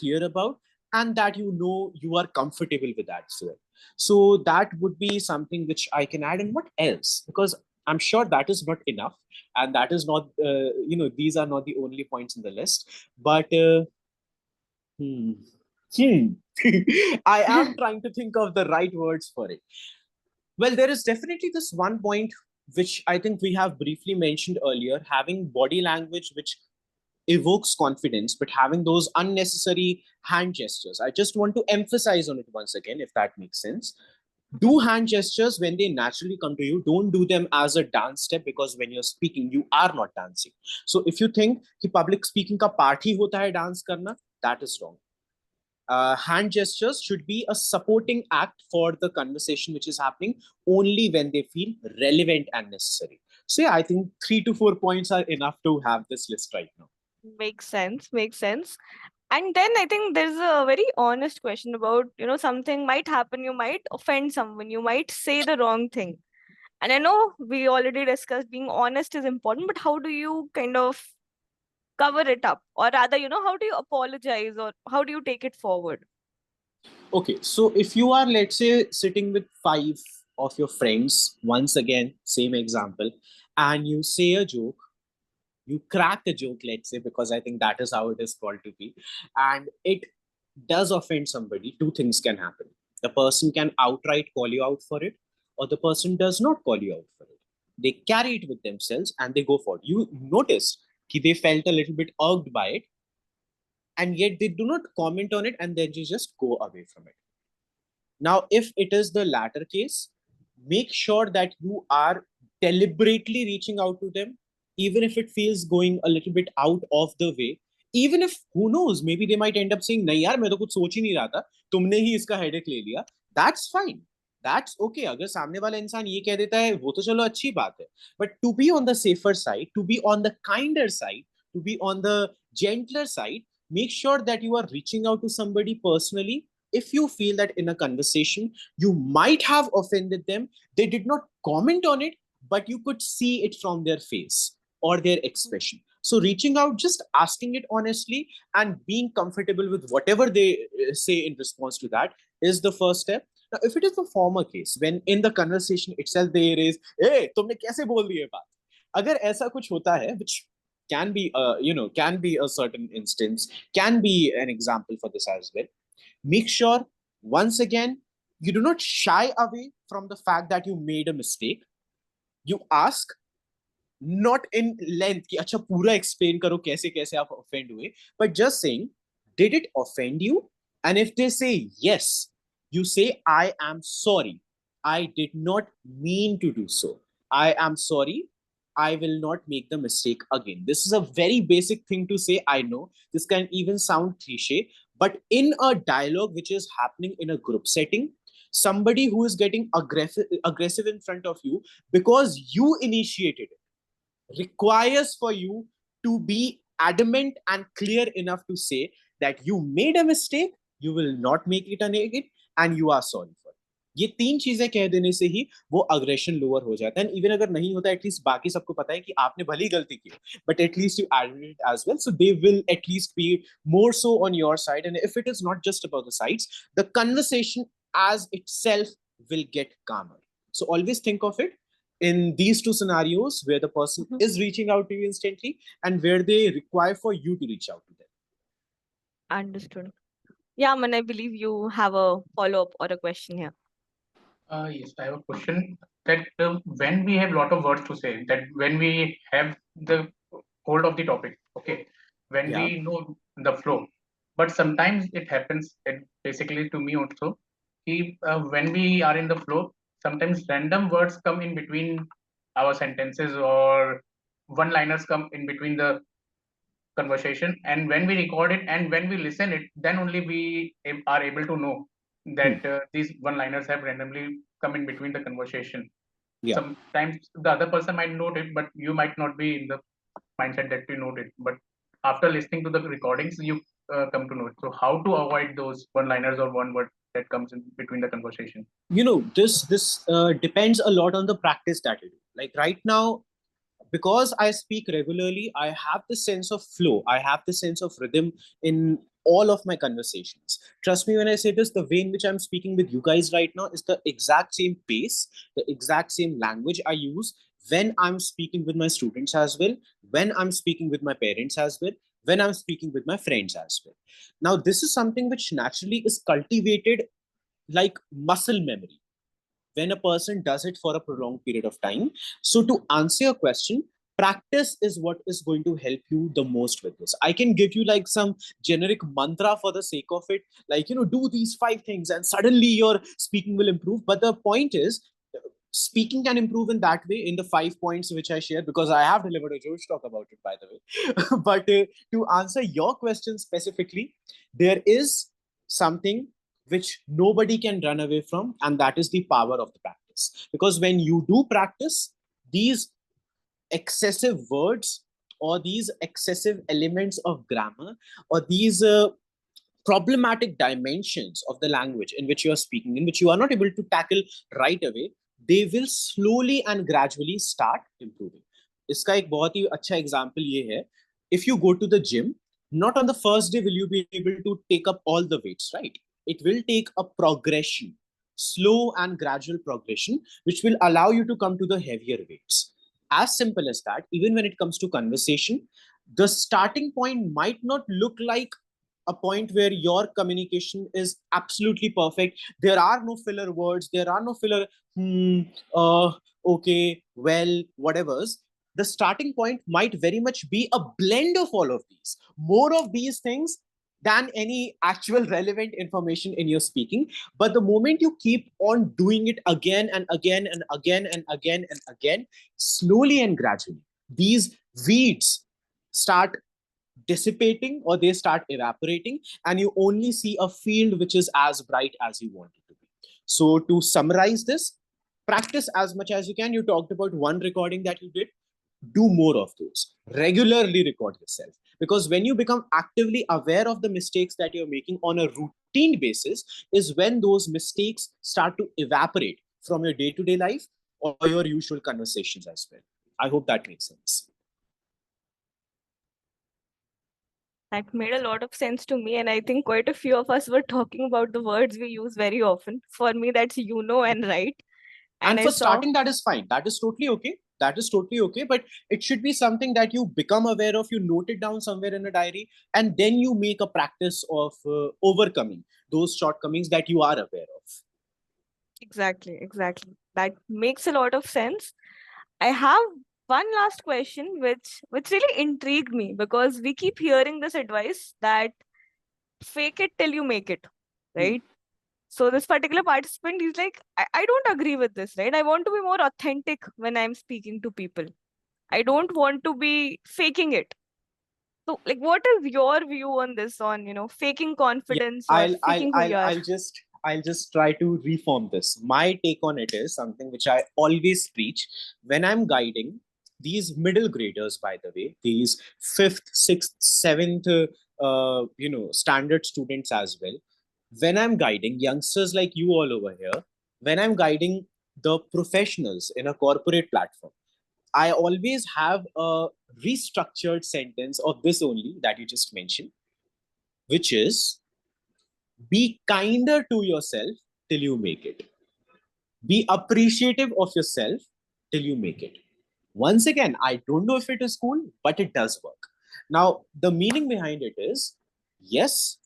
clear about, and that you know you are comfortable with that as well. So that would be something which I can add. And what else? Because I'm sure that is not enough, and that is not these are not the only points in the list. But hmm, hmm. I am trying to think of the right words for it. Well, there is definitely this one point which I think we have briefly mentioned earlier, having body language which evokes confidence, but having those unnecessary hand gestures. I just want to emphasize on it once again, if that makes sense. Do hand gestures when they naturally come to you. Don't do them as a dance step, because when you're speaking, you are not dancing. So if you think कि public speaking का part ही होता है dance करना, that is wrong. Hand gestures should be a supporting act for the conversation which is happening, only when they feel relevant and necessary. So yeah, I think 3 to 4 points are enough to have this list right now. Makes sense, makes sense. And then I think there's a very honest question about, something might happen, you might offend someone, you might say the wrong thing. And I know we already discussed being honest is important, but how do you kind of cover it up? Or rather, how do you apologize, or how do you take it forward? Okay, so if you are, let's say, sitting with five of your friends, once again, same example, and you say a joke, you crack a joke, let's say, because I think that is how it is called to be, and it does offend somebody, two things can happen. The person can outright call you out for it, or the person does not call you out for it. They carry it with themselves and they go for it. You notice that they felt a little bit irked by it, and yet they do not comment on it, and then they just go away from it. Now, if it is the latter case, make sure that you are deliberately reaching out to them, even if it feels going a little bit out of the way. Even if, who knows, maybe they might end up saying, नहीं यार मैं तो कुछ सोच ही नहीं रहा था, तुमने ही इसका हेडेक ले लिया. That's fine. That's okay. अगर सामने वाला इंसान ये कह देता है, वो तो चलो अच्छी बात है. But to be on the safer side, to be on the kinder side, to be on the gentler side, make sure that you are reaching out to somebody personally. If you feel that in a conversation you might have offended them, they did not comment on it, but you could see it from their face or their expression. So reaching out, just asking it honestly, and being comfortable with whatever they say in response to that, is the first step. Now if it is the former case, when in the conversation itself they raise, hey तुमने कैसे बोल दी ये बात, अगर ऐसा कुछ होता है, which can be can be a certain instance, can be an example for this as well. Make sure, once again, you do not shy away from the fact that you made a mistake. You ask, not in length कि अच्छा पूरा explain करो कैसे कैसे आप offend हुए, but just saying, did it offend you? And if they say yes, you say, I am sorry, I did not mean to do so, I am sorry, I will not make the mistake again. This is a very basic thing to say. I know this can even sound cliche, but in a dialogue which is happening in a group setting, somebody who is getting aggressive in front of you because you initiated it requires for you to be adamant and clear enough to say that you made a mistake, you will not make it again, and you are sorry for it. ये 3 चीजें कह देने से ही वो aggression lower हो जाता है. And even अगर नहीं होता, एटलीस्ट बाकी सबको पता है कि आपने भली गलती की, but at least you admit it as well, so they will at least be more so on your side. And if it is not just about the sides, the conversation as itself will get calmer. So always think of it in these two scenarios where the person is reaching out to you instantly and where they require for you to reach out to them. Understood. Yeah, man, I believe you have a follow-up or a question here. Yes, I have a question that when we have a lot of words to say, that when we have the hold of the topic, okay, when Yeah. we know the flow, but sometimes it happens, it basically to me also, when we are in the flow, sometimes random words come in between our sentences or one-liners come in between the conversation, and when we record it and when we listen it, then only we are able to know that these one-liners have randomly come in between the conversation. Yeah. Sometimes the other person might note it, but you might not be in the mindset that you note it. But after listening to the recordings, you come to know it. So how to avoid those one-liners or one word that comes in between the conversation? You know, this depends a lot on the practice that you do. Like right now, because I speak regularly, I have the sense of flow. I have the sense of rhythm in all of my conversations. Trust me when I say this, the way in which I'm speaking with you guys right now is the exact same pace, the exact same language I use when I'm speaking with my students as well, when I'm speaking with my parents as well, when I'm speaking with my friends as well. Now, this is something which naturally is cultivated like muscle memory when a person does it for a prolonged period of time. So, to answer your question, practice is what is going to help you the most with this. I can give you like some generic mantra for the sake of it, like, you know, do these 5 things and suddenly your speaking will improve. But the point is, speaking can improve in that way in the 5 points which I shared, because I have delivered a George talk about it, by the way. But to answer your question specifically, there is something which nobody can run away from, and that is the power of the practice. Because when you do practice, these excessive words or these excessive elements of grammar or these problematic dimensions of the language in which you are speaking, in which you are not able to tackle right away, they will slowly and gradually start improving. इसका एक बहुत ही अच्छा example ये है, if you go to the gym, not on the first day will you be able to take up all the weights, right? It will take a progression, slow and gradual progression, which will allow you to come to the heavier weights. As simple as that. Even when it comes to conversation, the starting point might not look like a point where your communication is absolutely perfect. There are no filler words, there are no filler okay, well, whatever's. The starting point might very much be a blend of all of these, more of these things than any actual relevant information in your speaking. But the moment you keep on doing it again and again and again and again and again, slowly and gradually, these weeds start dissipating or they start evaporating, and you only see a field which is as bright as you want it to be. So, to summarize this, practice as much as you can. You talked about one recording that you did. Do more of those. Regularly record yourself. Because when you become actively aware of the mistakes that you're making on a routine basis, is when those mistakes start to evaporate from your day to day life or your usual conversations as well. I hope that makes sense. That made a lot of sense to me, and I think quite a few of us were talking about the words we use very often. For me, that's you know and right. And I for saw starting, that is fine. That is totally okay. That is totally okay. But it should be something that you become aware of, you note it down somewhere in a diary, and then you make a practice of overcoming those shortcomings that you are aware of. exactly. That makes a lot of sense. I have one last question which really intrigued me, because we keep hearing this advice that fake it till you make it, right? So this particular participant, he's like, I don't agree with this, right? I want to be more authentic when I'm speaking to people. I don't want to be faking it. So, like, what is your view on this, on, faking Yeah, confidence or faking who you are? I'll just try to reform this. My take on it is something which I always preach when I'm guiding these middle graders, by the way, these fifth, sixth, seventh, standard students as well. When I'm guiding youngsters like you all over here, when I'm guiding the professionals in a corporate platform, I always have a restructured sentence of this only that you just mentioned, which is be kinder to yourself till you make it. Be appreciative of yourself till you make it. Once again, I don't know if it is cool, but it does work. Now, the meaning behind it is yes,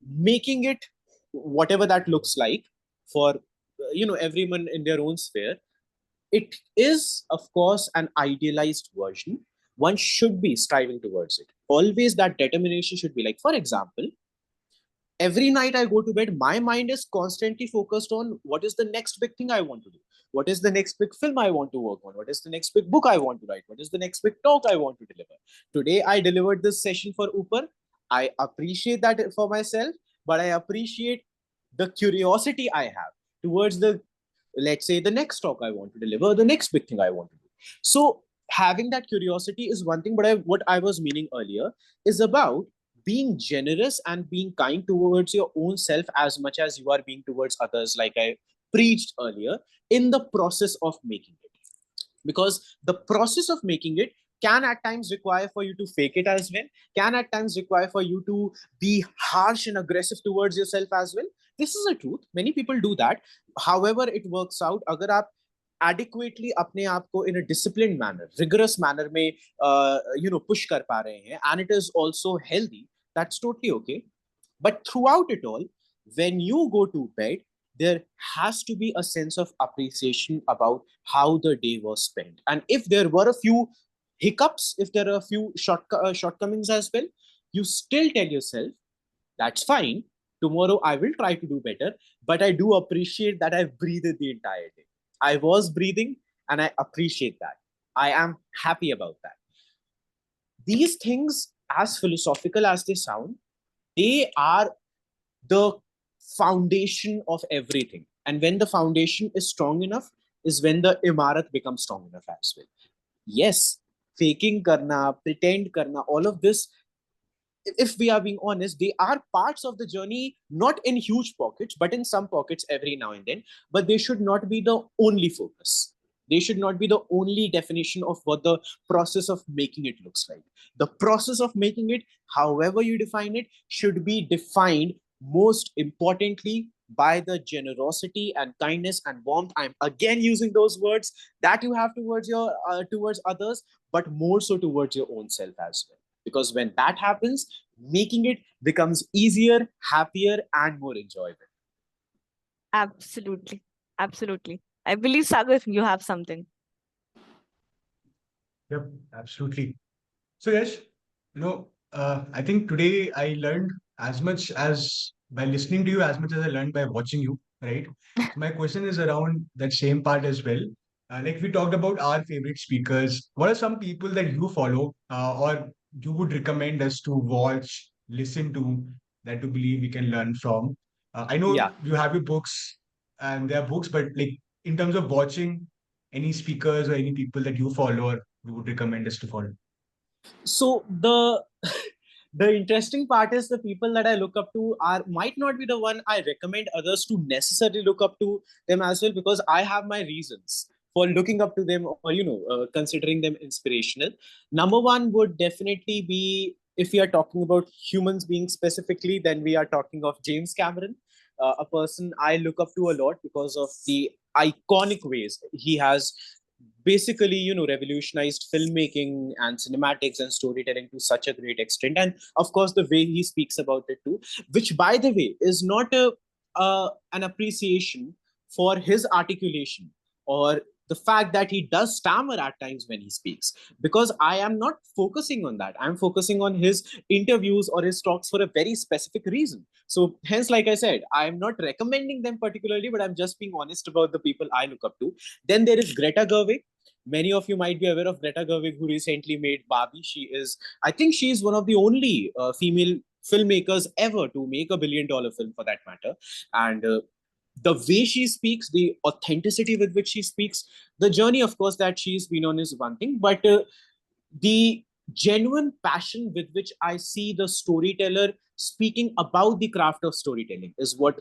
making it whatever that looks like for everyone in their own sphere. It is, of course, an idealized version. One should be striving towards it. Always that determination should be like, for example, every night I go to bed, my mind is constantly focused on what is the next big thing I want to do. What is the next big film I want to work on? What is the next big book I want to write? What is the next big talk I want to deliver? Today, I delivered this session for Upar. I appreciate that for myself, but I appreciate the curiosity I have towards let's say, the next talk I want to deliver, the next big thing I want to do. So, having that curiosity is one thing, but what I was meaning earlier is about being generous and being kind towards your own self as much as you are being towards others, like I preached earlier, in the process of making it. Because the process of making it can at times require for you to fake it as well, can at times require for you to be harsh and aggressive towards yourself as well. This is a truth, many people do that. However it works out, agar aap adequately अपने आप को in a disciplined manner, rigorous manner में push कर पा रहे हैं, and it is also healthy, that's totally okay. But throughout it all, when you go to bed, there has to be a sense of appreciation about how the day was spent. And if there were a few hiccups, if there are a few shortcomings as well, you still tell yourself, that's fine. Tomorrow I will try to do better, but I do appreciate that I breathed the entire day. I was breathing and I appreciate that. I am happy about that. These things, as philosophical as they sound, they are the foundation of everything. And when the foundation is strong enough, is when the imarat becomes strong enough as well. Yes, faking karna, pretend karna, all of this, if we are being honest, they are parts of the journey, not in huge pockets, but in some pockets every now and then. But they should not be the only focus. They should not be the only definition of what the process of making it looks like. The process of making it, however you define it, should be defined most importantly by the generosity and kindness and warmth. I'm again using those words that you have towards others, but more so towards your own self as well. Because when that happens, making it becomes easier, happier, and more enjoyable. Absolutely. Absolutely. I believe, Sagar, you have something. Yep, absolutely. So yes, I think today I learned as much as by listening to you, as much as I learned by watching you, right? So my question is around that same part as well. Like we talked about our favorite speakers. What are some people that you follow, or you would recommend us to watch, listen to, that to believe we can learn from? I know Yeah. you have your books, and there are books, but like in terms of watching, any speakers or any people that you follow or you would recommend us to follow? So the interesting part is the people that I look up to are might not be the one I recommend others to necessarily look up to them as well, because I have my reasons for looking up to them, or considering them inspirational. Number one would definitely be, if we are talking about humans being specifically, then we are talking of James Cameron, a person I look up to a lot because of the iconic ways he has basically revolutionized filmmaking and cinematics and storytelling to such a great extent. And of course the way he speaks about it too, which by the way is not an appreciation for his articulation or the fact that he does stammer at times when he speaks, because I am not focusing on that. I'm focusing on his interviews or his talks for a very specific reason. So hence, like I said, I'm not recommending them particularly, but I'm just being honest about the people I look up to. Then there is Greta Gerwig. Many of you might be aware of Greta Gerwig, who recently made Barbie. I think she is one of the only female filmmakers ever to make $1 billion film, for that matter. And the way she speaks, the authenticity with which she speaks, the journey, of course, that she's been on is one thing, but the genuine passion with which I see the storyteller speaking about the craft of storytelling is what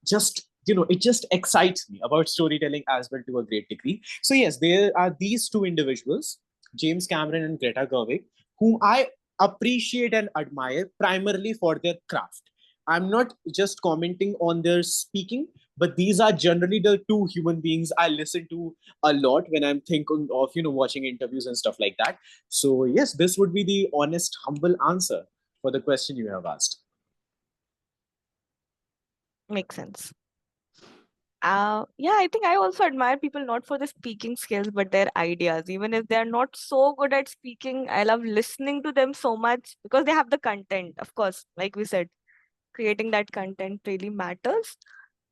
just it just excites me about storytelling as well to a great degree. So yes, there are these two individuals, James Cameron and Greta Gerwig, whom I appreciate and admire primarily for their craft. I'm not just commenting on their speaking, but these are generally the two human beings I listen to a lot when I'm thinking of, watching interviews and stuff like that. So yes, this would be the honest, humble answer for the question you have asked. Makes sense. Yeah, I think I also admire people not for the speaking skills, but their ideas. Even if they're not so good at speaking, I love listening to them so much because they have the content. Of course, like we said, creating that content really matters.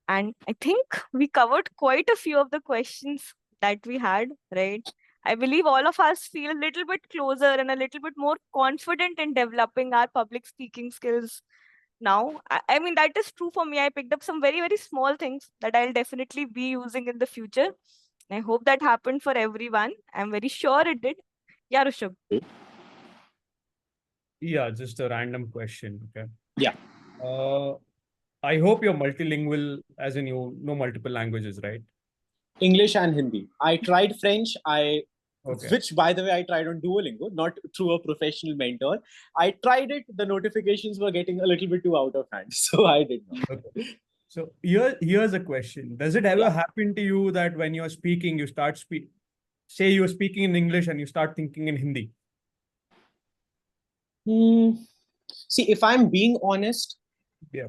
And I think we covered quite a few of the questions that we had, right? I believe all of us feel a little bit closer and a little bit more confident in developing our public speaking skills now. I mean, that is true for me. I picked up some very, very small things that I'll definitely be using in the future. I hope that happened for everyone. I'm very sure it did. Yeah, Rishabh. Yeah, just a random question. Okay. Yeah. I hope you're multilingual, as in you know multiple languages, right? English and Hindi. I tried French. Okay. Which, by the way, I tried on Duolingo, not through a professional mentor. I tried it. The notifications were getting a little bit too out of hand, so I did not. Okay. So here's a question. Does it ever happen to you that when you're speaking, you start say you're speaking in English and you start thinking in Hindi? See, if I'm being honest, Yeah.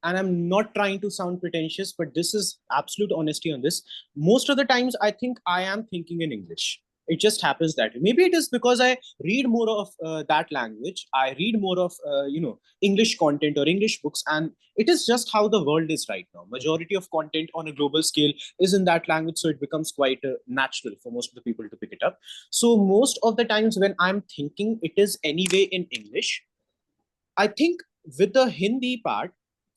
and I'm not trying to sound pretentious, but this is absolute honesty on this. Most of the times, I think I am thinking in English. It just happens that way. Maybe it is because I read more of that language. I read more of English content or English books, and it is just how the world is right now. Majority of content on a global scale is in that language, so it becomes quite natural for most of the people to pick it up. So most of the times when I'm thinking, it is anyway in English. I think with the Hindi part,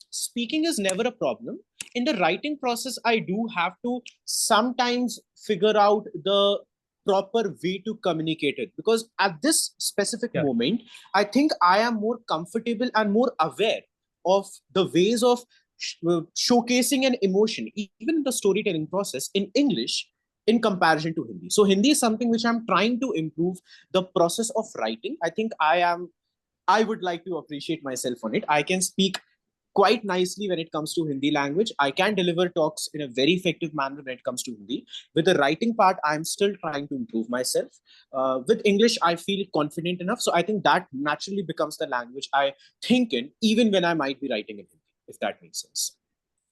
speaking is never a problem. In the writing process, I do have to sometimes figure out the proper way to communicate it, because at this specific moment, I think I am more comfortable and more aware of the ways of showcasing an emotion, even in the storytelling process, in English in comparison to Hindi. So Hindi is something which I'm trying to improve the process of writing. I think I would like to appreciate myself on it. I can speak quite nicely when it comes to Hindi language. I can deliver talks in a very effective manner when it comes to Hindi. With the writing part, I'm still trying to improve myself. With English, I feel confident enough. So I think that naturally becomes the language I think in, even when I might be writing in Hindi, if that makes sense.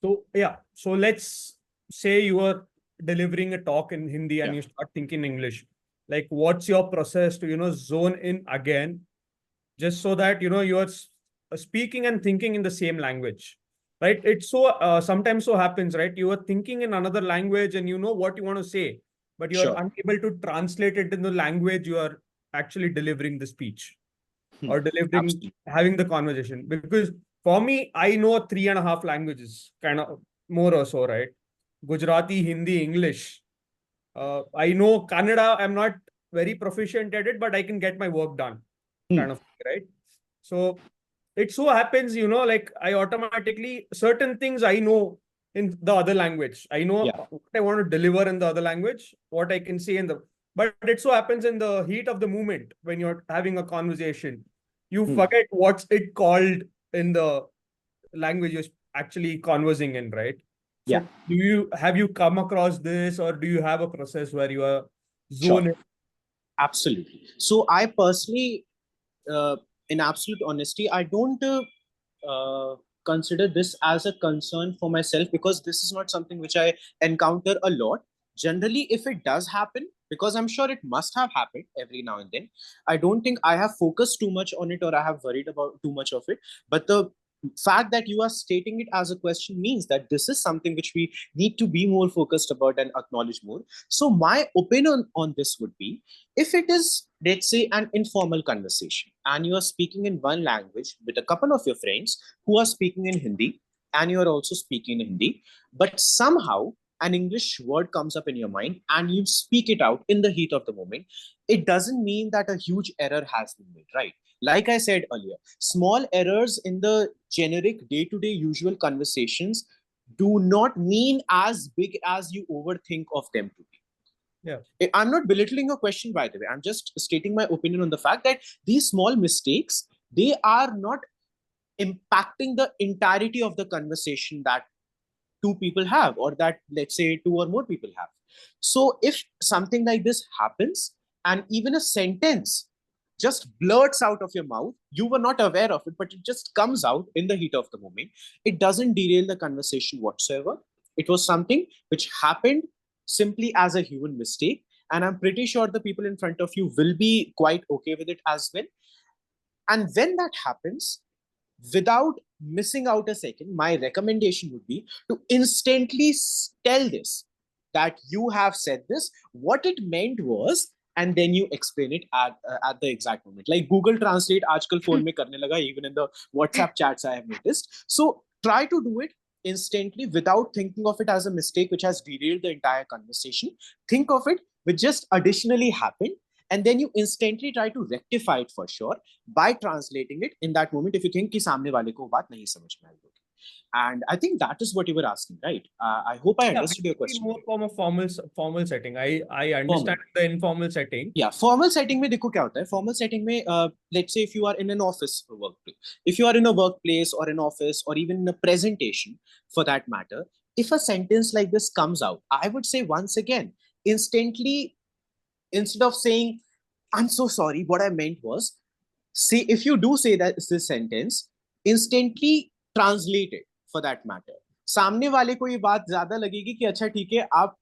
So, yeah. So let's say you are delivering a talk in Hindi and you start thinking English. Like, what's your process to, zone in again, just so that, you are speaking and thinking in the same language, right? It's so sometimes so happens, right? You are thinking in another language and you know what you want to say, but you are unable to translate it in the language you are actually delivering the speech or having the conversation. Because for me, I know 3.5 languages, kind of more or so, right? Gujarati, Hindi, English. I know Kannada. I'm not very proficient at it, but I can get my work done, kind of, right? So it so happens, like I automatically, certain things I know in the other language. I know what I want to deliver in the other language, what I can say but it so happens in the heat of the moment when you're having a conversation, you forget what's it called in the language you're actually conversing in, right? So have you come across this, or do you have a process where you are zoning? Absolutely. So I personally, in absolute honesty, I don't consider this as a concern for myself, because this is not something which I encounter a lot. Generally, if it does happen, because I'm sure it must have happened every now and then, I don't think I have focused too much on it or I have worried about too much of it. But the fact that you are stating it as a question means that this is something which we need to be more focused about and acknowledge more. So my opinion on this would be, if it is, let's say, an informal conversation and you are speaking in one language with a couple of your friends who are speaking in Hindi, and you are also speaking in Hindi, but somehow an English word comes up in your mind and you speak it out in the heat of the moment, it doesn't mean that a huge error has been made, right? Like I said earlier, small errors in the generic day-to-day usual conversations do not mean as big as you overthink of them to be. I'm not belittling your question, by the way. I'm just stating my opinion on the fact that these small mistakes, they are not impacting the entirety of the conversation that two people have, or that, let's say, two or more people have. So if something like this happens, and even a sentence just blurts out of your mouth, you were not aware of it, but it just comes out in the heat of the moment, it doesn't derail the conversation whatsoever. It was something which happened simply as a human mistake, and I'm pretty sure the people in front of you will be quite okay with it as well. And when that happens, without missing out a second, my recommendation would be to instantly tell this, that you have said this, what it meant was, and then you explain it at the exact moment. Like Google Translate aajkal phone mein karne laga, even in the WhatsApp chats I have noticed. So try to do it instantly without thinking of it as a mistake which has derailed the entire conversation. Think of it which just additionally happened, and then you instantly try to rectify it for sure by translating it in that moment if you think कि सामने वाले को बात नहीं समझ में आई होगी. And I think that is what you were asking, right? I hope I understood your question. More from a formal setting. I understand the informal setting. Yeah, formal setting में देखो क्या होता है. Formal setting में, let's say if you are in an office workplace, if you are in a workplace or an office or even in a presentation for that matter, if a sentence like this comes out, I would say once again, instantly, instead of saying I'm so sorry, what I meant was, say, if you do say that this sentence, instantly translate it for that matter. सामने वाले को ये बात ज्यादा लगेगी कि अच्छा ठीक है, आप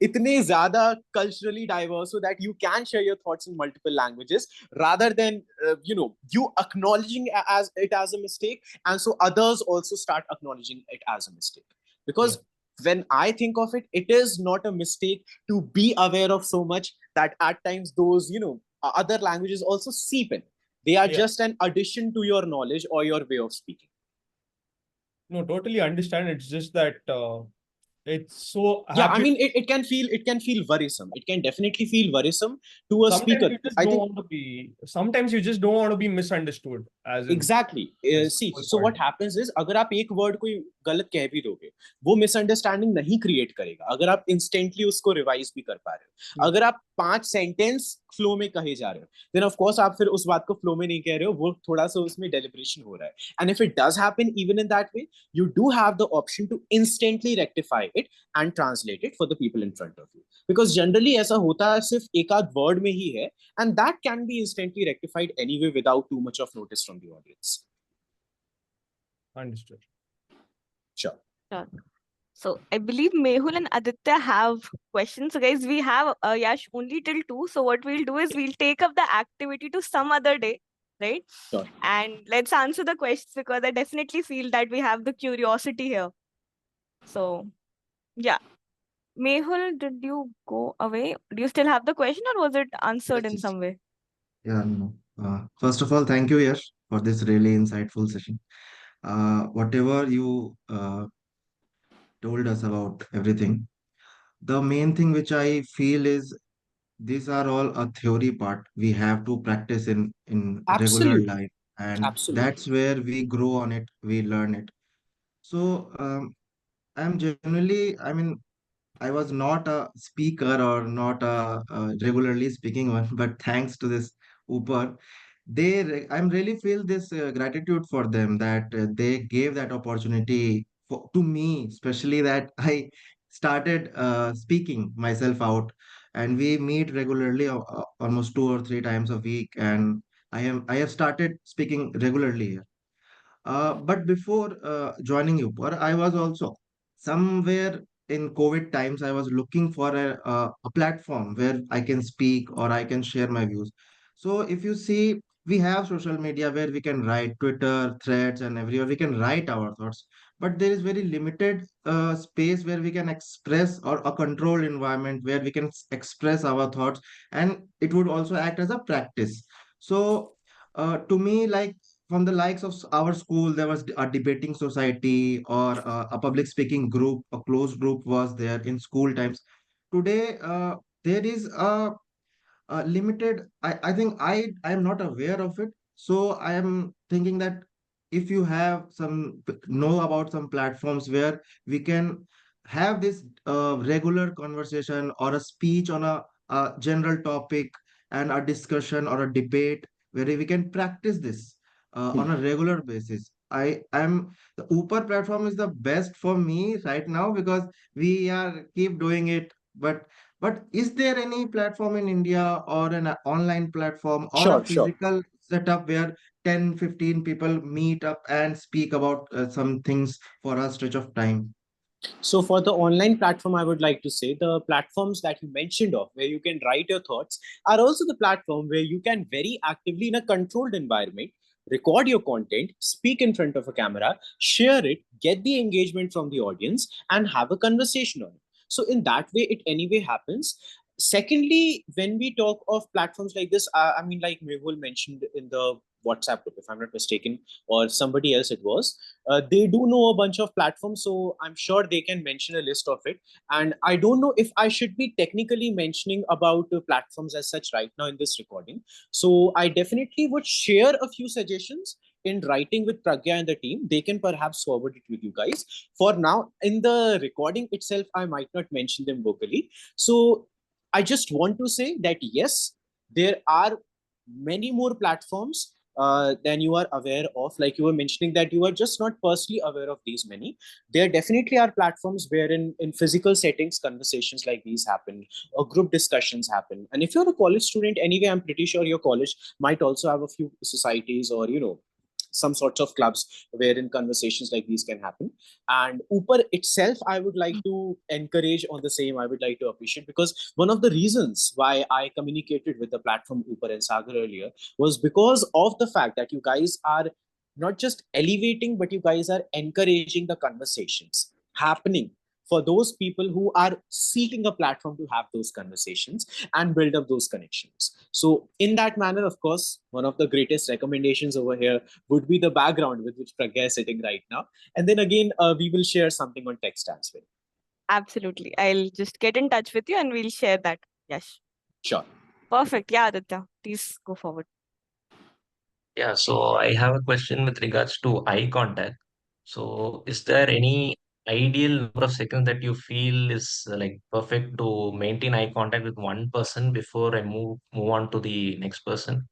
इतने ज्यादा culturally diverse so that you can share your thoughts in multiple languages, rather than you acknowledging as it as a mistake, and so others also start acknowledging it as a mistake. Because when I think of it, it is not a mistake to be aware of so much that at times those other languages also seep in. They are just an addition to your knowledge or your way of speaking. No, totally understand. It's just that it's so I mean, it can feel worrisome. It can definitely feel worrisome to a speaker. Sometimes you just don't want to be misunderstood. As in, exactly. See, so what happens is, अगर आप एक word कोई गलत कह भी दोगे, वो misunderstanding नहीं create करेगा. अगर आप instantly उसको revise भी कर पा रहे हो, अगर आप 5 sentence flow में कहे जा रहे हो, then of course आप फिर उस बात को flow में नहीं कह रहे हो, वो थोड़ा सा उसमें deliberation हो रहा है. And if it does happen even in that way, you do have the option to instantly rectify it and translate it for the people in front of you. Because generally ऐसा होता है सिर्फ एक आध word में ही है, and that can be instantly rectified anyway without too much of notice from the audience. Understood. Sure. So I believe Mehul and Aditya have questions. So guys, we have Yash only till 2. So what we'll do is we'll take up the activity to some other day, right? Sure. And let's answer the questions, because I definitely feel that we have the curiosity here. So yeah. Mehul, did you go away? Do you still have the question, or was it answered in some way? Yeah, no. First of all, thank you, Yash, for this really insightful session. Whatever you told us about everything, the main thing which I feel is these are all a theory part we have to practice in regular Absolutely. life, and Absolutely. that's where we grow on it, we learn it. So I'm generally, I mean, I was not a speaker or not a regularly speaking one, but thanks to this Uber, I'm really feel this gratitude for them that they gave that opportunity to me, especially that I started speaking myself out, and we meet regularly, almost 2 or 3 times a week, and I have started speaking regularly here. But before joining Uber, I was also somewhere in COVID times, I was looking for a platform where I can speak or I can share my views. So if you see, we have social media where we can write Twitter, threads, and everywhere we can write our thoughts. But there is very limited space where we can express, or a controlled environment where we can express our thoughts, and it would also act as a practice. So to me, like from the likes of our school, there was a debating society or a public speaking group, a closed group was there in school times. Today, there is a limited, I think I am not aware of it. So I am thinking that if you have know about some platforms where we can have this regular conversation or a speech on a general topic and a discussion or a debate where we can practice this on a regular basis. The Uber platform is the best for me right now because we are keep doing it. But is there any platform in India or an online platform or a Sure, sure. physical setup where 10, 15 people meet up and speak about some things for a stretch of time? So for the online platform, I would like to say the platforms that you mentioned of where you can write your thoughts are also the platform where you can very actively in a controlled environment record your content, speak in front of a camera, share it, get the engagement from the audience, and have a conversation on it. So in that way, it anyway happens. Secondly, when we talk of platforms like this, I mean, like Mehul mentioned in the WhatsApp group, if I'm not mistaken, or somebody else it was, they do know a bunch of platforms, so I'm sure they can mention a list of it. And I don't know if I should be technically mentioning about platforms as such right now in this recording. So I definitely would share a few suggestions in writing with Pragya and the team. They can perhaps forward it with you guys. For now, in the recording itself, I might not mention them vocally. So I just want to say that yes, there are many more platforms than you are aware of. Like you were mentioning that you are just not personally aware of these many. There definitely are platforms wherein in physical settings conversations like these happen or group discussions happen. And if you're a college student anyway, I'm pretty sure your college might also have a few societies or some sorts of clubs wherein conversations like these can happen. And Uber itself, I would like to encourage on the same. I would like to appreciate, because one of the reasons why I communicated with the platform Uber and Sagar earlier was because of the fact that you guys are not just elevating, but you guys are encouraging the conversations happening for those people who are seeking a platform to have those conversations and build up those connections. So, in that manner, of course, one of the greatest recommendations over here would be the background with which Pragya is sitting right now. And then again, we will share something on text as well. Absolutely. I'll just get in touch with you and we'll share that. Yes. Sure. Perfect. Yeah, Aditya, please go forward. Yeah, so I have a question with regards to eye contact. So, is there any ideal number of seconds that you feel is like perfect to maintain eye contact with one person before I move on to the next person?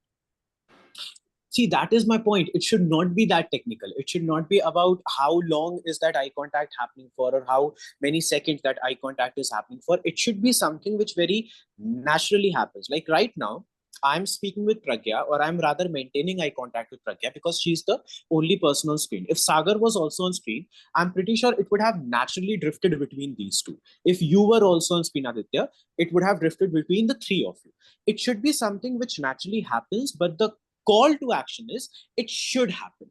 See, that is my point. It should not be that technical. It should not be about how long is that eye contact happening for or how many seconds that eye contact is happening for. It should be something which very naturally happens. Like right now, I'm speaking with Pragya, or I'm rather maintaining eye contact with Pragya because she's the only person on screen. If Sagar was also on screen, I'm pretty sure it would have naturally drifted between these two. If you were also on screen, Aditya, it would have drifted between the three of you. It should be something which naturally happens, but the call to action is it should happen.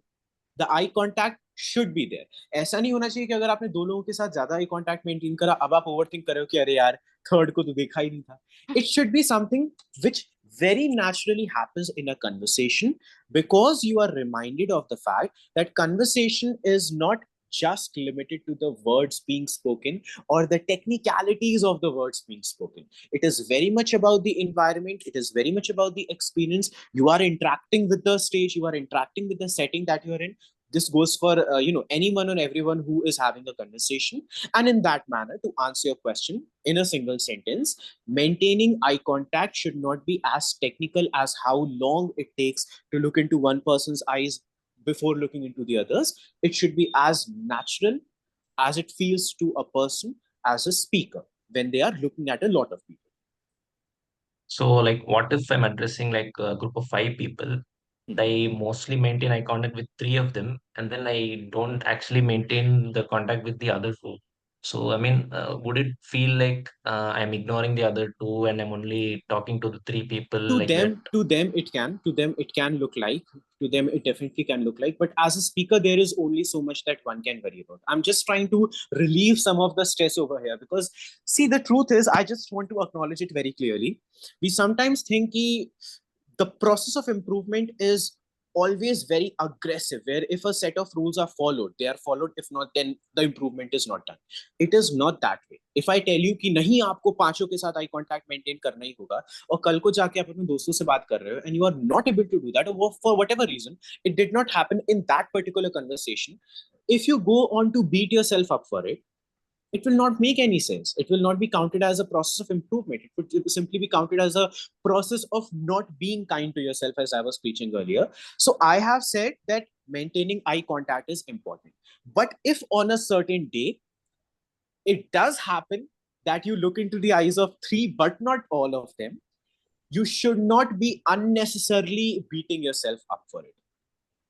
The eye contact should be there. ऐसा नहीं होना चाहिए कि अगर आपने दो लोगों के साथ ज्यादा आई कांटेक्ट मेंटेन करा, अब आप ओवरथिंक कर रहे हो कि अरे यार थर्ड को तो देखा ही नहीं था. It should be something which very naturally happens in a conversation, because you are reminded of the fact that conversation is not just limited to the words being spoken or the technicalities of the words being spoken. It is very much about the environment. It is very much about the experience. You are interacting with the stage. You are interacting with the setting that you're in. This goes for anyone and everyone who is having a conversation. And in that manner, to answer your question in a single sentence, maintaining eye contact should not be as technical as how long it takes to look into one person's eyes before looking into the others. It should be as natural as it feels to a person as a speaker when they are looking at a lot of people. So, like, what if I'm addressing like a group of five people? I mostly maintain eye contact with three of them, and then I don't actually maintain the contact with the other two. So, I mean, would it feel like I'm ignoring the other two and I'm only talking to the three people To like that? them, it can look like. To them, it definitely can look like. But as a speaker, there is only so much that one can worry about. I'm just trying to relieve some of the stress over here because, see, the truth is, I just want to acknowledge it very clearly. We sometimes think the process of improvement is always very aggressive, where if a set of rules are followed, they are followed. If not, then the improvement is not done. It is not that way. If I tell you कि नहीं आपको पांचों के साथ eye contact maintain करना ही होगा, और कल को जाके आप अपने दोस्तों से बात कर रहे हो, and you are not able to do that, or for whatever reason, it did not happen in that particular conversation. If you go on to beat yourself up for it will not make any sense. It will not be counted as a process of improvement. It would simply be counted as a process of not being kind to yourself, as I was preaching earlier. So I have said that maintaining eye contact is important. But if on a certain day, it does happen that you look into the eyes of three, but not all of them, you should not be unnecessarily beating yourself up for it.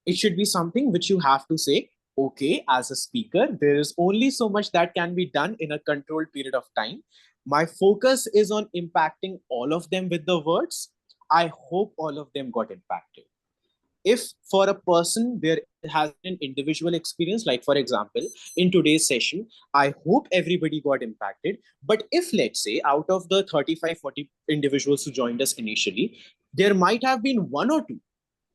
It should be something which you have to say, okay, as a speaker, there is only so much that can be done in a controlled period of time. My focus is on impacting all of them with the words. I hope all of them got impacted. If for a person there has an individual experience, like for example, in today's session, I hope everybody got impacted. But if, let's say, out of the 35-40 individuals who joined us initially, there might have been one or two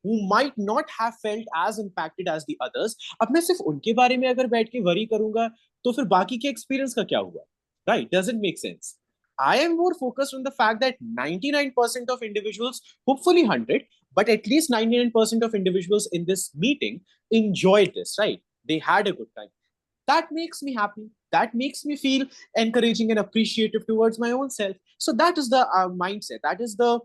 who might not have felt as impacted as the others. अब मैं सिर्फ उनके बारे में अगर बैठ के worry करूंगा तो फिर बाकी के एक्सपीरियंस का क्या हुआ? Right? Doesn't make sense. I am more focused on the fact that 99% of individuals, hopefully 100, but at least 99% of individuals in this meeting enjoyed this, right? They had a good time. That makes me happy. That makes me feel encouraging and appreciative towards my own self. So that is the mindset. That is the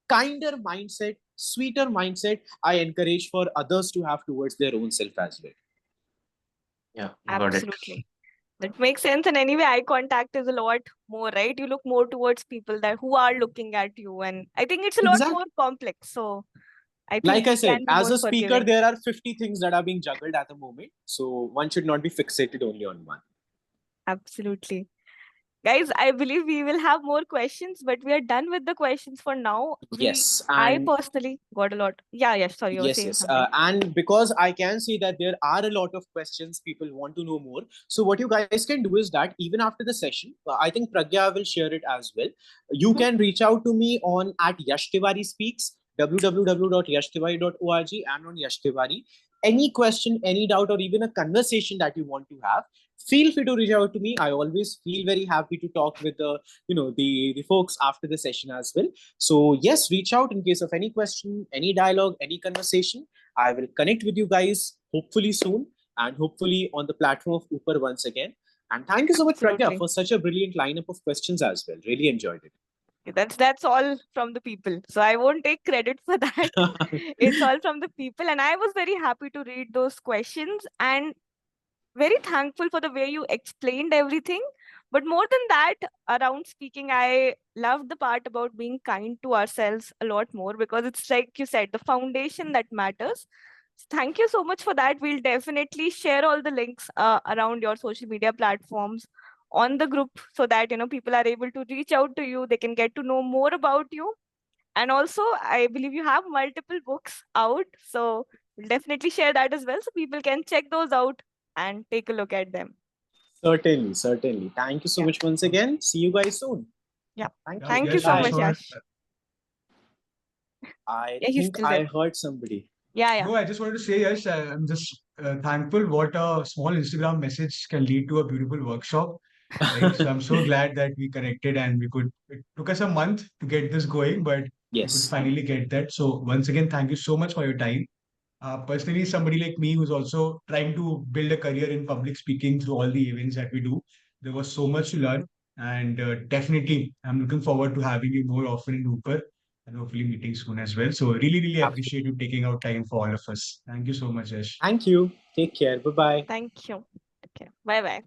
kinder mindset, sweeter mindset I encourage for others to have towards their own self as well. Yeah, got it. Absolutely. That makes sense. And anyway, eye contact is a lot more, right? You look more towards people that who are looking at you. And I think it's a lot Exactly. more complex. So I think Like I we said, can be as more a speaker, forgiving. there are 50 things that are being juggled at the moment. So one should not be fixated only on one. Absolutely. Guys, I believe we will have more questions, but we are done with the questions for now. Yes, I and personally got a lot. Yeah, yes, sorry, you were yes, saying yes. something. And because I can see that there are a lot of questions, people want to know more. So what you guys can do is that even after the session, I think Pragya will share it as well. You can reach out to me on at Yash Tiwari Speaks, www.yashtiwari.org, and on Yash Tiwari. Any question, any doubt, or even a conversation that you want to have, feel free to reach out to me. I always feel very happy to talk with the folks after the session as well. So yes, reach out in case of any question, any dialogue, any conversation. I will connect with you guys hopefully soon, and hopefully on the platform of Upar once again. And thank you so much, Pragya, Absolutely. for such a brilliant lineup of questions as well. Really enjoyed it. That's all from the people. So I won't take credit for that. It's all from the people. And I was very happy to read those questions and very thankful for the way you explained everything. But more than that, around speaking, I loved the part about being kind to ourselves a lot more, because it's like you said, the foundation that matters. Thank you so much for that. We'll definitely share all the links around your social media platforms on the group, so that people are able to reach out to you. They can get to know more about you. And also, I believe you have multiple books out, so we'll definitely share that as well, so people can check those out and take a look at them. Certainly, certainly. Thank you so Yeah. much once again. See you guys soon. Yeah. Thank you. Thank you Yes, so I'm much, sure. Yash. I Yeah, he's think still I there. heard somebody. Yeah, yeah. No, I just wanted to say, yes, I'm just thankful what a small Instagram message can lead to a beautiful workshop. Right. So I'm so glad that we connected and it took us a month to get this going, but we could Yes. finally get that. So once again, thank you so much for your time. Personally, somebody like me who's also trying to build a career in public speaking through all the events that we do, there was so much to learn. And definitely, I'm looking forward to having you more often in Hooper and hopefully meeting soon as well. So really, really Absolutely. appreciate you taking out time for all of us. Thank you so much, Yash. Thank you. Take care. Bye bye. Thank you. Okay. Bye bye.